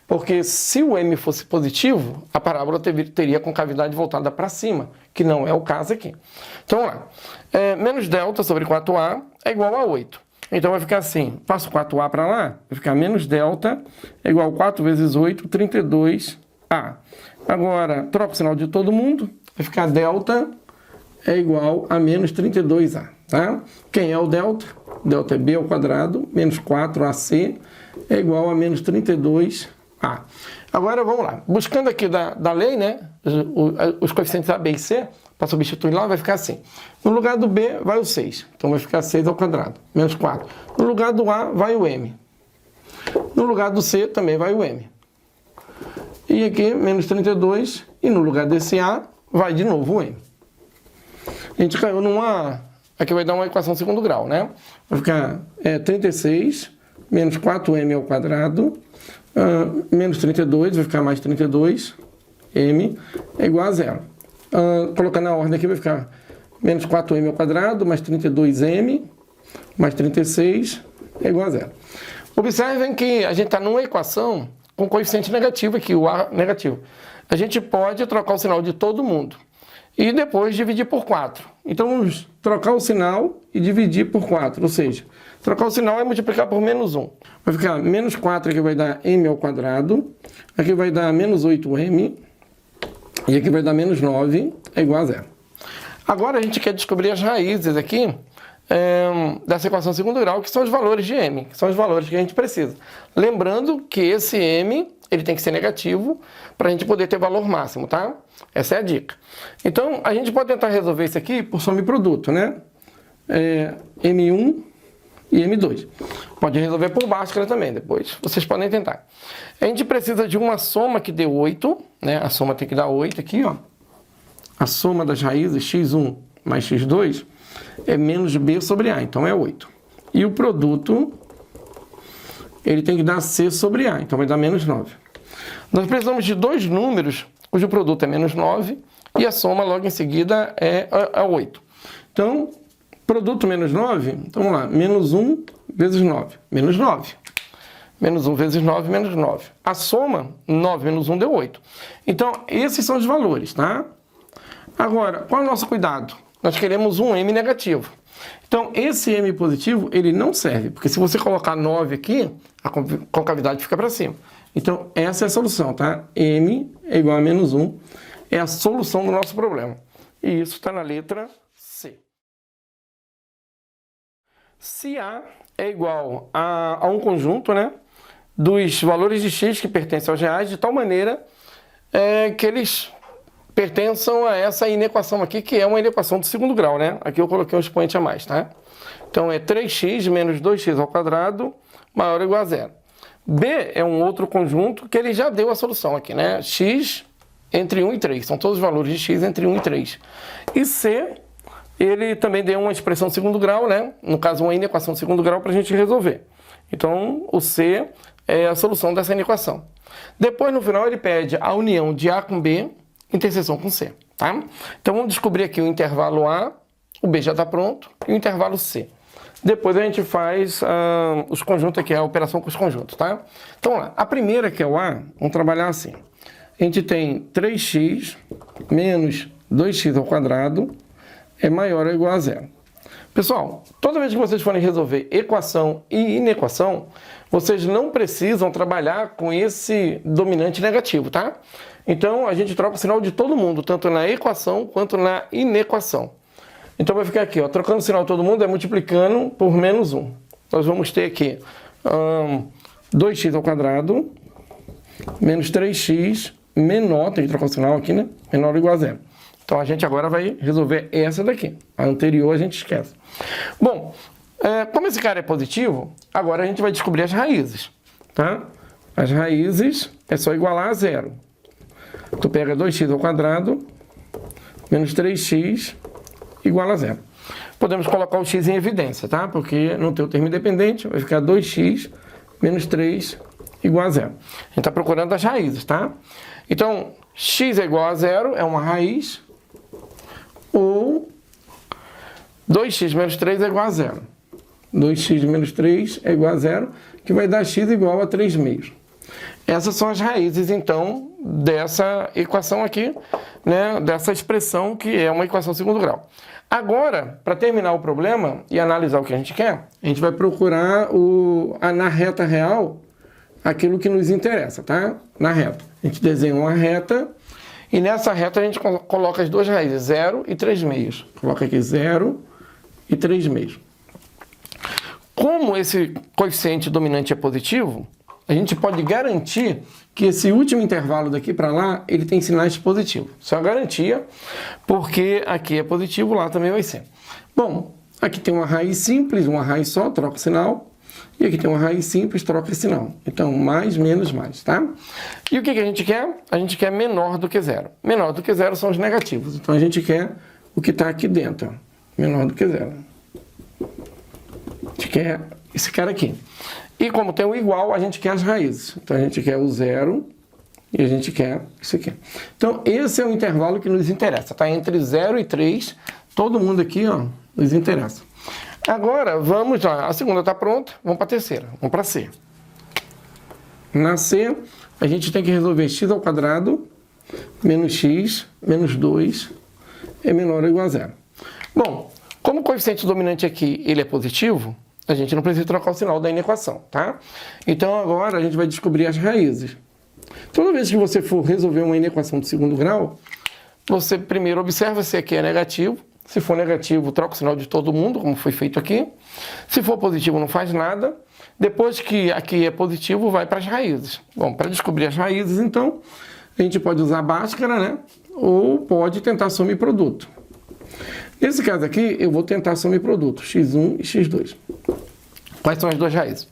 [SPEAKER 1] Porque se o m fosse positivo, a parábola teria concavidade voltada para cima, que não é o caso aqui. Então, vamos lá. Menos delta sobre 4a é igual a 8. Então, vai ficar assim, passo 4a para lá, vai ficar menos delta é igual a 4 vezes 8, 32a. Agora, troca o sinal de todo mundo, vai ficar delta é igual a menos 32a, tá? Quem é o delta? Delta é b ao quadrado, menos 4ac é igual a menos 32a. Agora vamos lá, buscando aqui da lei, né, os coeficientes A, B e C, para substituir lá, vai ficar assim. No lugar do B vai o 6, então vai ficar 6 ao quadrado, menos 4. No lugar do A vai o M. No lugar do C também vai o M. E aqui, menos 32, e no lugar desse A vai de novo o M. A gente caiu numa... Aqui vai dar uma equação de segundo grau, né? Vai ficar 36 menos 4m ao quadrado, menos 32, vai ficar mais 32, m é igual a zero. Colocando na ordem aqui, vai ficar menos 4m ao quadrado, mais 32m, mais 36, é igual a zero. Observem que a gente está numa equação com coeficiente negativo aqui, o A negativo. A gente pode trocar o sinal de todo mundo e depois dividir por 4. Então, vamos trocar o sinal e dividir por 4, ou seja, trocar o sinal é multiplicar por menos 1. Vai ficar menos 4, aqui vai dar m ao quadrado, aqui vai dar menos 8m, e aqui vai dar menos 9, é igual a zero. Agora a gente quer descobrir as raízes aqui dessa equação de segundo grau, que são os valores de m, que são os valores que a gente precisa. Lembrando que esse m, ele tem que ser negativo para a gente poder ter valor máximo, tá? Essa é a dica. Então, a gente pode tentar resolver isso aqui por soma e produto, né? M1 e M2. Pode resolver por Bhaskara também, depois vocês podem tentar. A gente precisa de uma soma que dê 8, né? A soma tem que dar 8 aqui, ó. A soma das raízes x1 mais x2 é menos b sobre a, então é 8. E o produto, ele tem que dar c sobre a, então vai dar menos 9. Nós precisamos de dois números cujo produto é menos 9 e a soma logo em seguida é 8. Então, produto menos 9, então vamos lá, menos 1 vezes 9, menos 9. Menos 1 vezes 9, menos 9. A soma, 9 menos 1 deu 8. Então, esses são os valores, tá? Agora, qual é o nosso cuidado? Nós queremos um m negativo. Então, esse m positivo, ele não serve, porque se você colocar 9 aqui, a concavidade fica para cima. Então, essa é a solução, tá? M é igual a menos 1, é a solução do nosso problema. E isso está na letra C. Se A é igual a um conjunto, né, dos valores de x que pertencem aos reais, de tal maneira que eles pertençam a essa inequação aqui, que é uma inequação do segundo grau, né? Aqui eu coloquei um expoente a mais, tá? Então, é 3x menos 2x ao quadrado maior ou igual a zero. B é um outro conjunto que ele já deu a solução aqui, né? X entre 1 e 3. São todos os valores de x entre 1 e 3. E C, ele também deu uma expressão de segundo grau, né? No caso, uma inequação de segundo grau para a gente resolver. Então, o C é a solução dessa inequação. Depois, no final, ele pede a união de A com B, interseção com C, tá? Então, vamos descobrir aqui o intervalo A, o B já está pronto, e o intervalo C. Depois a gente faz os conjuntos aqui, a operação com os conjuntos, tá? Então, lá, a primeira, que é o A, vamos trabalhar assim. A gente tem 3x menos 2x ao quadrado é maior ou igual a zero. Pessoal, toda vez que vocês forem resolver equação e inequação, vocês não precisam trabalhar com esse dominante negativo, tá? Então, a gente troca o sinal de todo mundo, tanto na equação quanto na inequação. Então, vai ficar aqui, ó, trocando o sinal de todo mundo é multiplicando por menos 1. Nós vamos ter aqui 2x ao quadrado menos 3x menor, tem que trocar o sinal aqui, né? Menor ou igual a zero. Então, a gente agora vai resolver essa daqui. A anterior a gente esquece. Bom, como esse cara é positivo, agora a gente vai descobrir as raízes, tá? As raízes é só igualar a zero. Tu pega 2x ao quadrado menos 3x igual a zero. Podemos colocar o x em evidência, tá? Porque no teu termo independente vai ficar 2x menos 3 igual a zero. A gente está procurando as raízes, tá? Então, x é igual a zero, é uma raiz, ou 2x menos 3 é igual a zero. 2x menos 3 é igual a zero, que vai dar x igual a 3 meios. Essas são as raízes, então, dessa equação aqui, né, dessa expressão que é uma equação de segundo grau. Agora, para terminar o problema e analisar o que a gente quer, a gente vai procurar na reta real aquilo que nos interessa, tá? Na reta. A gente desenha uma reta e nessa reta a gente coloca as duas raízes, 0 e 3 meios. Coloca aqui 0 e 3 meios. Como esse coeficiente dominante é positivo, a gente pode garantir que esse último intervalo daqui para lá, ele tem sinais positivos. Isso é uma garantia, porque aqui é positivo, lá também vai ser. Bom, aqui tem uma raiz simples, uma raiz só, troca o sinal. E aqui tem uma raiz simples, troca esse sinal. Então, mais, menos, mais, tá? E o que a gente quer? A gente quer menor do que zero. Menor do que zero são os negativos. Então, a gente quer o que está aqui dentro. Menor do que zero. A gente quer esse cara aqui. E como tem o igual, a gente quer as raízes. Então, a gente quer o zero e a gente quer isso aqui. Então, esse é o intervalo que nos interessa, tá? Entre 0 e 3, todo mundo aqui, ó, nos interessa. Agora, vamos lá. A segunda está pronta, vamos para a terceira. Vamos para C. Na C, a gente tem que resolver x ao quadrado menos x menos 2 é menor ou igual a zero. Bom, como o coeficiente dominante aqui ele é positivo, a gente não precisa trocar o sinal da inequação, tá? Então, agora a gente vai descobrir as raízes. Toda vez que você for resolver uma inequação de segundo grau, você primeiro observa se aqui é negativo. Se for negativo, troca o sinal de todo mundo, como foi feito aqui. Se for positivo, não faz nada. Depois que aqui é positivo, vai para as raízes. Bom, para descobrir as raízes, então, a gente pode usar Bhaskara, né? Ou pode tentar soma e produto. Nesse caso aqui, eu vou tentar soma e produto, x1 e x2. Quais são as duas raízes?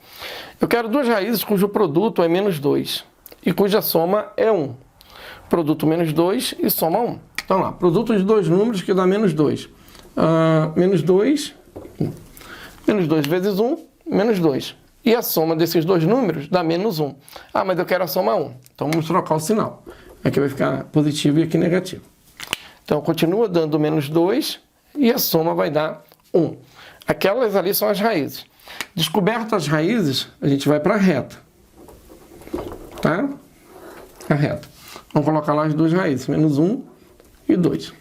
[SPEAKER 1] Eu quero duas raízes cujo produto é menos 2 e cuja soma é 1. Produto menos 2 e soma 1. Então lá, produto de dois números que dá menos 2. Menos 2, 1. Menos 2 vezes 1, menos 2. E a soma desses dois números dá menos 1. Ah, mas eu quero a soma 1. Então vamos trocar o sinal. Aqui vai ficar positivo e aqui negativo. Então continua dando menos 2 e a soma vai dar 1. Aquelas ali são as raízes. Descobertas as raízes, a gente vai para a reta. tá? A reta. Vamos colocar lá as duas raízes, menos 1 e 2.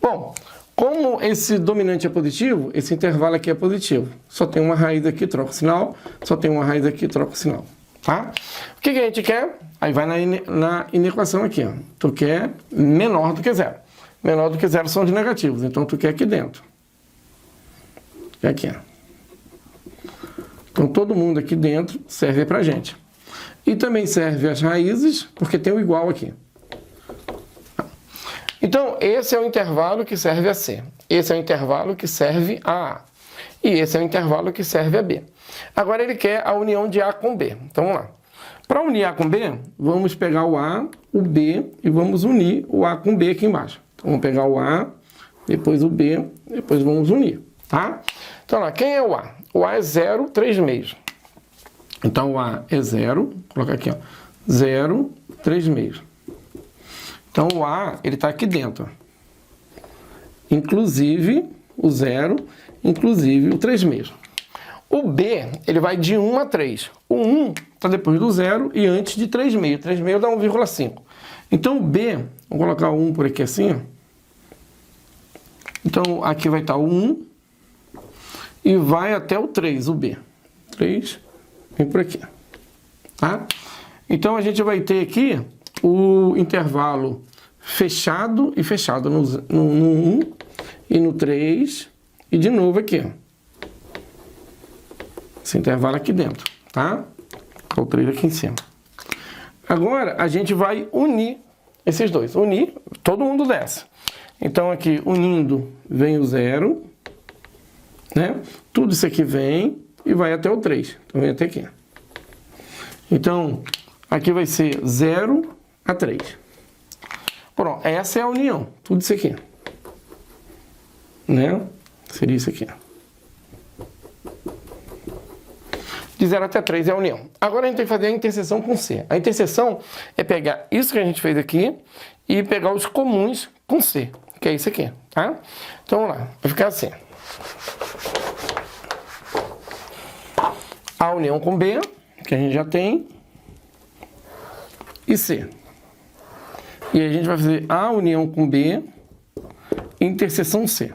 [SPEAKER 1] Bom, como esse dominante é positivo, esse intervalo aqui é positivo. Só tem uma raiz aqui, troca o sinal. Só tem uma raiz aqui, troca o sinal. Tá? O que a gente quer? Aí vai na inequação aqui. Ó. Tu quer menor do que zero. Menor do que zero são os negativos. Então, tu quer aqui dentro. E aqui. Ó. Então, todo mundo aqui dentro serve pra gente. E também serve as raízes, porque tem o igual aqui. Então, esse é o intervalo que serve a C. Esse é o intervalo que serve a A. E esse é o intervalo que serve a B. Agora, ele quer a união de A com B. Então, vamos lá. Para unir A com B, vamos pegar o A, o B e vamos unir o A com B aqui embaixo. Então, vamos pegar o A, depois o B, depois vamos unir, tá? Então, lá, quem é o A? O A é 0, 3 meios. Então, o A é 0, vou colocar aqui, ó, 0, 3 meios. Então, o A, ele está aqui dentro. Inclusive o 0, inclusive o 3 meios. O B, ele vai de 1 a 3. O 1 está depois do 0 e antes de 3 meios. 3 meios dá 1,5. Então, o B, vou colocar o 1 por aqui assim, ó. Então, aqui vai estar o 1 e vai até o 3, o B. 3, vem por aqui. Tá? Então, a gente vai ter aqui o intervalo fechado e fechado no 1 e no 3 e de novo aqui, ó. Esse intervalo aqui dentro, tá? O 3 aqui em cima. Agora, a gente vai unir esses dois. Unir, todo mundo desce. Então, aqui, unindo, vem o 0, né? Tudo isso aqui vem e vai até o 3. Então, vem até aqui. Então, aqui vai ser 0 a 3. Pronto, essa é a união. Tudo isso aqui. Né? Seria isso aqui. De 0 até 3 é a união. Agora a gente tem que fazer a interseção com C. A interseção é pegar isso que a gente fez aqui e pegar os comuns com C, que é isso aqui, tá? Então vamos lá, vai ficar assim. A união com B, que a gente já tem, e C. E a gente vai fazer a união com B, interseção C,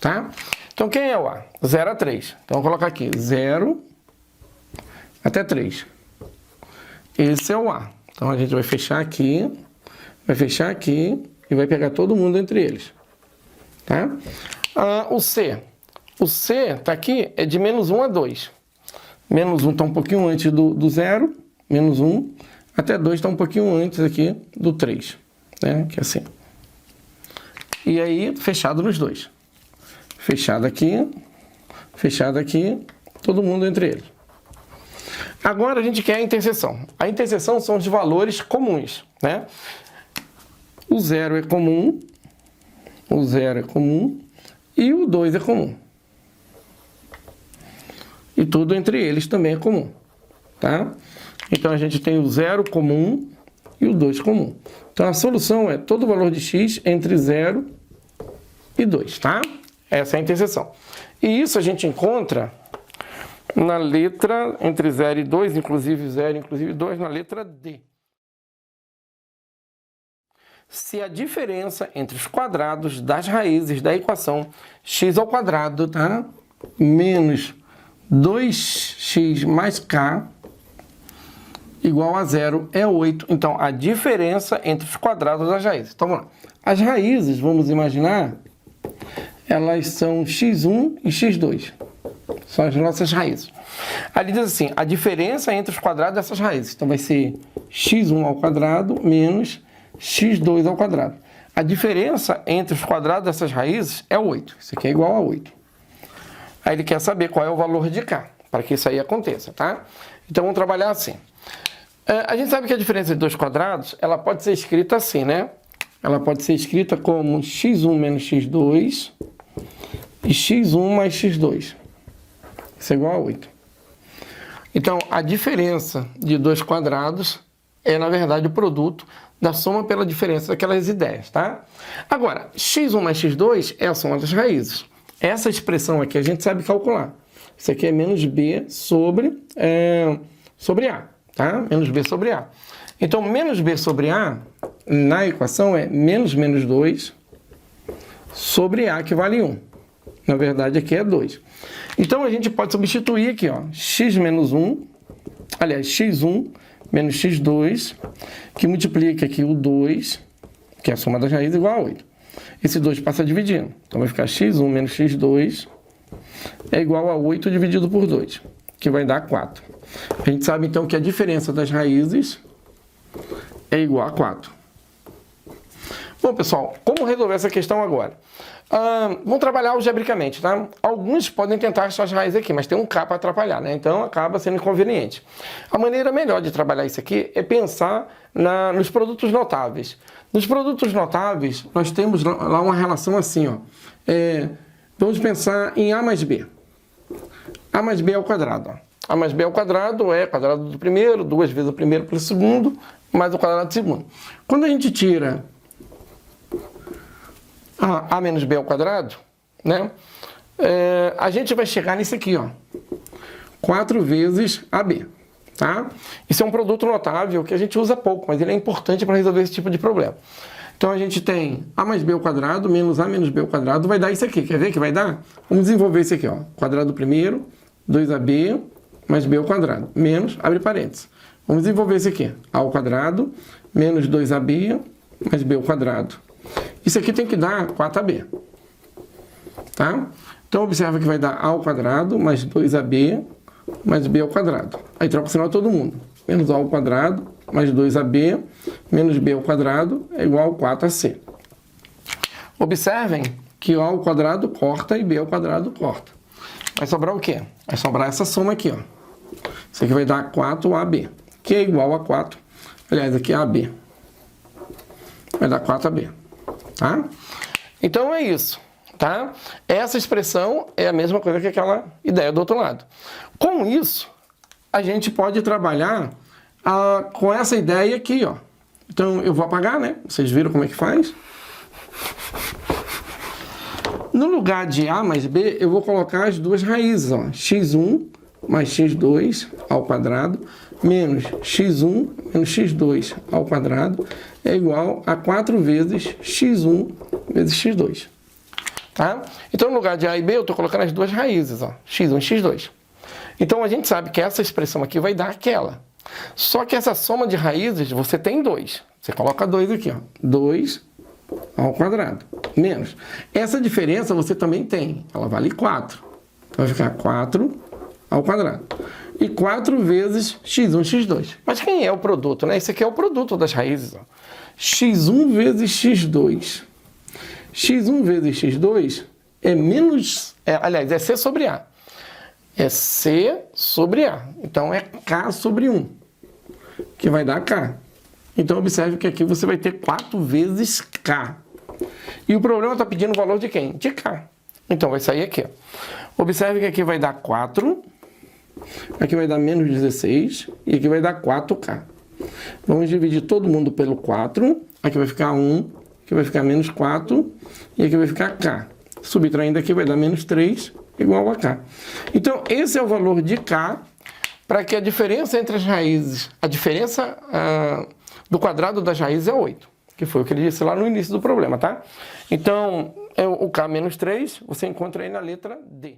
[SPEAKER 1] tá? Então quem é o A? 0 a 3. Então vou colocar aqui 0 até 3. Esse é o A. Então, a gente vai fechar aqui e vai pegar todo mundo entre eles. Tá? O C. O C está aqui, é de menos 1 a 2. Menos 1 está um pouquinho antes do 0, menos 1, até 2 está um pouquinho antes aqui do 3. Né? Que é assim. E aí, fechado nos dois. Fechado aqui, todo mundo entre eles. Agora a gente quer a interseção. A interseção são os valores comuns, né? O 0 é comum, e o 2 é comum. E tudo entre eles também é comum, tá? Então a gente tem o 0 comum e o 2 comum. Então a solução é todo o valor de x entre 0 e 2, tá? Essa é a interseção. E isso a gente encontra na letra entre 0 e 2, inclusive 0, inclusive 2, na letra D. Se a diferença entre os quadrados das raízes da equação x ao quadrado, tá? Menos 2x mais k igual a 0 é 8. Então, a diferença entre os quadrados das raízes. Então, vamos lá. As raízes, vamos imaginar, elas são x1 e x2. São as nossas raízes. Ali diz assim, a diferença entre os quadrados dessas raízes. Então, vai ser x1 ao quadrado menos x2 ao quadrado. A diferença entre os quadrados dessas raízes é 8. Isso aqui é igual a 8. Aí ele quer saber qual é o valor de k, para que isso aí aconteça, tá? Então, vamos trabalhar assim. A gente sabe que a diferença de dois quadrados, ela pode ser escrita assim, né? Ela pode ser escrita como x1 menos x2 e x1 mais x2. Isso é igual a 8. Então, a diferença de dois quadrados é, na verdade, o produto da soma pela diferença daquelas ideias, tá? Agora, x1 mais x2 é a soma das raízes. Essa expressão aqui a gente sabe calcular. Isso aqui é menos b sobre A, tá? Menos b sobre a. Então, menos b sobre a, na equação, é menos 2 sobre a, que vale 1. Na verdade, aqui é 2. Então, a gente pode substituir aqui, ó, x menos 1, aliás, x1 menos x2, que multiplica aqui o 2, que é a soma das raízes, igual a 8. Esse 2 passa dividindo. Então, vai ficar x1 menos x2 é igual a 8 dividido por 2, que vai dar 4. A gente sabe, então, que a diferença das raízes é igual a 4. Bom, pessoal, como resolver essa questão agora? Vamos trabalhar algebricamente, tá? Alguns podem tentar achar as raízes aqui, mas tem um k para atrapalhar, né? Então acaba sendo inconveniente. A maneira melhor de trabalhar isso aqui é pensar nos produtos notáveis. Nos produtos notáveis, nós temos lá uma relação assim, ó. Vamos pensar em a mais b. A mais b ao quadrado, ó. A mais b ao quadrado é quadrado do primeiro, 2 vezes o primeiro pelo segundo, mais o quadrado do segundo. Quando a gente tira a menos b ao quadrado, né? A gente vai chegar nisso aqui, ó. 4 vezes ab, tá? Isso é um produto notável que a gente usa pouco, mas ele é importante para resolver esse tipo de problema. Então a gente tem a mais b ao quadrado menos a menos b ao quadrado, vai dar isso aqui. Quer ver que vai dar? Vamos desenvolver isso aqui, ó. Quadrado do primeiro, 2ab mais b ao quadrado, menos, abre parênteses. Vamos desenvolver isso aqui. A ao quadrado menos 2ab mais b ao quadrado. Isso aqui tem que dar 4ab, tá? Então, observa que vai dar a ao quadrado mais 2ab mais b ao quadrado. Aí troca o sinal todo mundo. Menos a ao quadrado mais 2ab menos b ao quadrado é igual a 4ac. Observem que a ao quadrado corta e b ao quadrado corta. Vai sobrar o quê? Vai sobrar essa soma aqui, ó. Isso aqui vai dar 4ab, que é igual a 4. Aliás, aqui é ab. Vai dar 4ab. Tá? Então é isso, tá? Essa expressão é a mesma coisa que aquela ideia do outro lado. Com isso, a gente pode trabalhar com essa ideia aqui, ó. Então eu vou apagar, né? Vocês viram como é que faz? No lugar de a mais b, eu vou colocar as duas raízes, ó. x1 mais x2 ao quadrado menos x1 menos x2 ao quadrado é igual a 4 vezes x1 vezes x2. Tá? Então, no lugar de a e b, eu estou colocando as duas raízes, ó, x1 e x2. Então, a gente sabe que essa expressão aqui vai dar aquela. Só que essa soma de raízes, você tem 2. Você coloca 2 aqui, ó. 2 ao quadrado, menos. Essa diferença você também tem. Ela vale 4. Então, vai ficar 4 ao quadrado. E 4 vezes x1, x2. Mas quem é o produto, né? Esse aqui é o produto das raízes, ó. x1 vezes x2. x1 vezes x2 é menos... aliás, é c sobre a. É c sobre a. Então, é k sobre 1, que vai dar k. Então, observe que aqui você vai ter 4 vezes k. E o problema está pedindo o valor de quem? De k. Então, vai sair aqui, ó. Observe que aqui vai dar 4... Aqui vai dar menos 16 e aqui vai dar 4k. Vamos dividir todo mundo pelo 4. Aqui vai ficar 1, aqui vai ficar menos 4 e aqui vai ficar k. Subtraindo aqui vai dar menos 3 igual a k. Então, esse é o valor de k para que a diferença entre as raízes, a diferença do quadrado das raízes é 8, que foi o que ele disse lá no início do problema, tá? Então, o k menos 3, você encontra aí na letra D.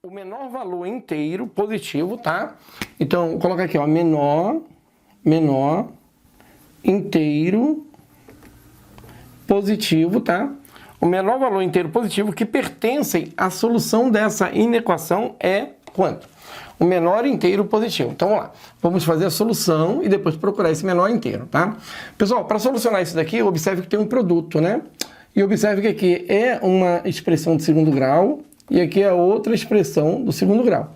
[SPEAKER 1] O menor valor inteiro positivo, tá? Então, coloca aqui, ó, menor inteiro positivo, tá? O menor valor inteiro positivo que pertence à solução dessa inequação é quanto? O menor inteiro positivo. Então, vamos lá. Vamos fazer a solução e depois procurar esse menor inteiro, tá? Pessoal, para solucionar isso daqui, observe que tem um produto, né? E observe que aqui é uma expressão de segundo grau e aqui é outra expressão do segundo grau.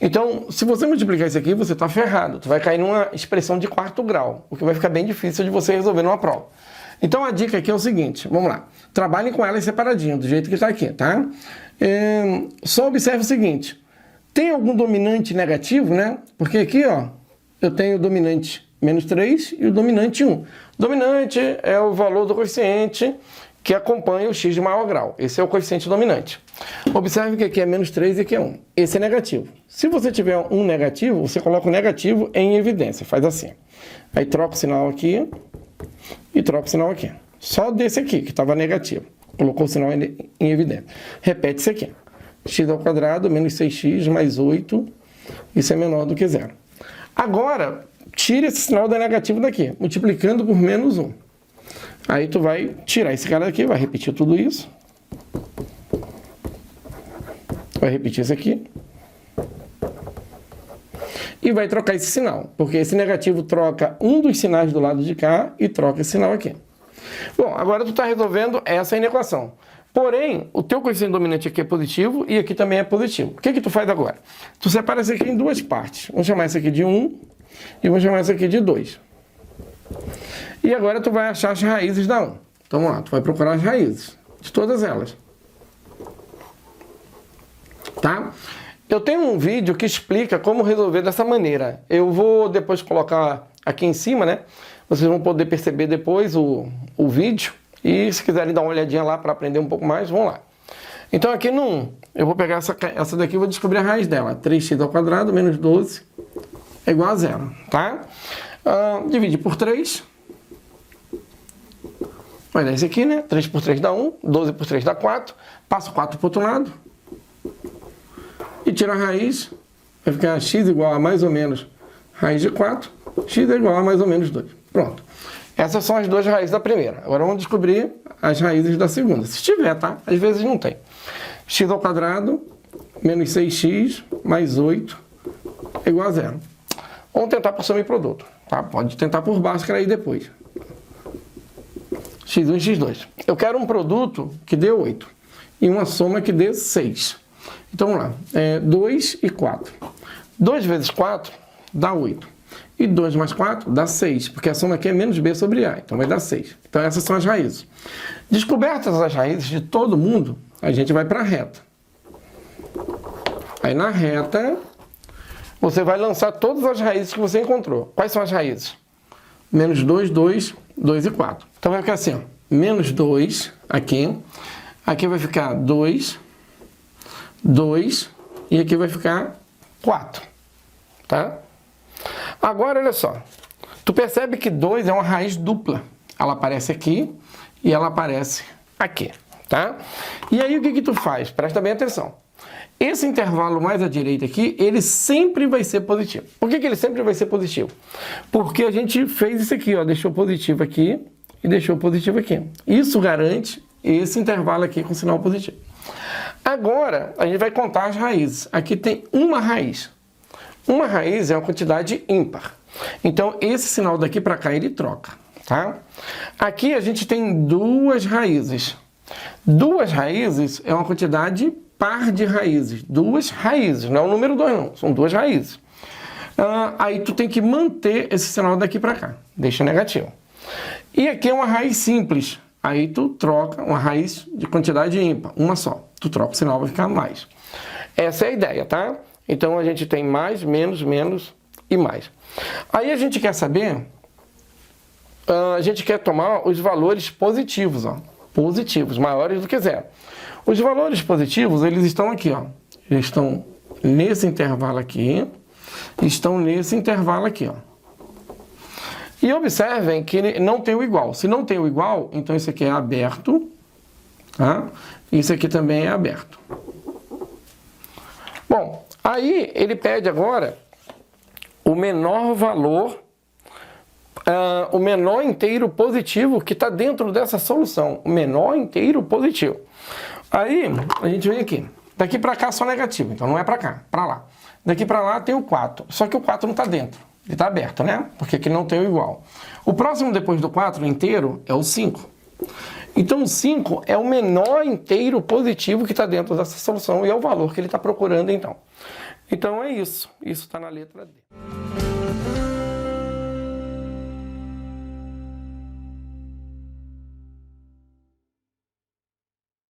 [SPEAKER 1] Então, se você multiplicar isso aqui, você está ferrado. Tu vai cair numa expressão de quarto grau, o que vai ficar bem difícil de você resolver numa prova. Então, a dica aqui é o seguinte, vamos lá. Trabalhem com elas separadinho, do jeito que está aqui, tá? Só observe o seguinte. Tem algum dominante negativo, né? Porque aqui, ó, eu tenho o dominante menos 3 e o dominante 1. O dominante é o valor do coeficiente que acompanha o x de maior grau. Esse é o coeficiente dominante. Observe que aqui é menos 3 e aqui é 1. Esse é negativo. Se você tiver um negativo, você coloca o negativo em evidência. Faz assim. Aí troca o sinal aqui e troca o sinal aqui. Só desse aqui, que estava negativo. Colocou o sinal em evidência. Repete isso aqui. X ao quadrado menos 6x mais 8. Isso é menor do que zero. Agora, tira esse sinal da negativo daqui, multiplicando por menos 1. Aí tu vai tirar esse cara daqui, vai repetir tudo isso. Vai repetir isso aqui. E vai trocar esse sinal, porque esse negativo troca um dos sinais do lado de cá e troca esse sinal aqui. Bom, agora tu está resolvendo essa inequação. Porém, o teu coeficiente dominante aqui é positivo e aqui também é positivo. O que tu faz agora? Tu separa isso aqui em duas partes. Vamos chamar isso aqui de 1 e vamos chamar isso aqui de 2. E agora tu vai achar as raízes da 1. Então vamos lá, tu vai procurar as raízes de todas elas. Tá? Eu tenho um vídeo que explica como resolver dessa maneira. Eu vou depois colocar aqui em cima, né? Vocês vão poder perceber depois o vídeo. E se quiserem dar uma olhadinha lá para aprender um pouco mais, vão lá. Então aqui no 1, eu vou pegar essa daqui e vou descobrir a raiz dela. 3x ao quadrado menos 12 é igual a 0, tá? Divide por 3. Vai dar esse aqui, né? 3 por 3 dá 1, 12 por 3 dá 4. Passa o 4 para o outro lado. E tira a raiz. Vai ficar x igual a mais ou menos raiz de 4. X é igual a mais ou menos 2. Pronto. Essas são as duas raízes da primeira. Agora vamos descobrir as raízes da segunda. Se tiver, tá? Às vezes não tem. X ao quadrado menos 6x mais 8 é igual a 0. Vamos tentar por soma e produto. Tá? Pode tentar por Bhaskara aí depois. x1 e x2. Eu quero um produto que dê 8 e uma soma que dê 6. Então vamos lá. 2 e 4. 2 vezes 4 dá 8. E 2 mais 4 dá 6, porque a soma aqui é menos b sobre a, então vai dar 6. Então essas são as raízes. Descobertas as raízes de todo mundo, a gente vai para a reta. Aí na reta, você vai lançar todas as raízes que você encontrou. Quais são as raízes? Menos 2, 2, 2 e 4. Então vai ficar assim, ó, menos 2 aqui. Aqui vai ficar 2, 2 e aqui vai ficar 4. Tá? Agora, olha só, tu percebe que 2 é uma raiz dupla. Ela aparece aqui e ela aparece aqui, tá? E aí o que tu faz? Presta bem atenção. Esse intervalo mais à direita aqui, ele sempre vai ser positivo. Por que ele sempre vai ser positivo? Porque a gente fez isso aqui, ó, deixou positivo aqui e deixou positivo aqui. Isso garante esse intervalo aqui com sinal positivo. Agora, a gente vai contar as raízes. Aqui tem uma raiz. Uma raiz é uma quantidade ímpar. Então, esse sinal daqui para cá, ele troca, tá? Aqui a gente tem duas raízes. Duas raízes é uma quantidade par de raízes. Duas raízes, não é o número 2 não, são duas raízes. Aí tu tem que manter esse sinal daqui para cá, deixa negativo. E aqui é uma raiz simples. Aí tu troca uma raiz de quantidade ímpar, uma só. Tu troca o sinal, vai ficar mais. Essa é a ideia, tá? Então, a gente tem mais, menos, menos e mais. Aí a gente quer saber, a gente quer tomar os valores positivos, ó. Positivos, maiores do que zero. Os valores positivos, eles estão aqui, ó. Eles estão nesse intervalo aqui, estão nesse intervalo aqui, ó. E observem que não tem o igual. Se não tem o igual, então isso aqui é aberto, tá? Isso aqui também é aberto. Bom, aí ele pede agora o menor valor, o menor inteiro positivo que está dentro dessa solução. O menor inteiro positivo. Aí a gente vem aqui. Daqui para cá só negativo, então não é para cá, para lá. Daqui para lá tem o 4, só que o 4 não está dentro. Ele está aberto, né? Porque aqui não tem o igual. O próximo depois do 4 inteiro é o 5. Então, o 5 é o menor inteiro positivo que está dentro dessa solução e é o valor que ele está procurando, então. Então, é isso. Isso está na letra D.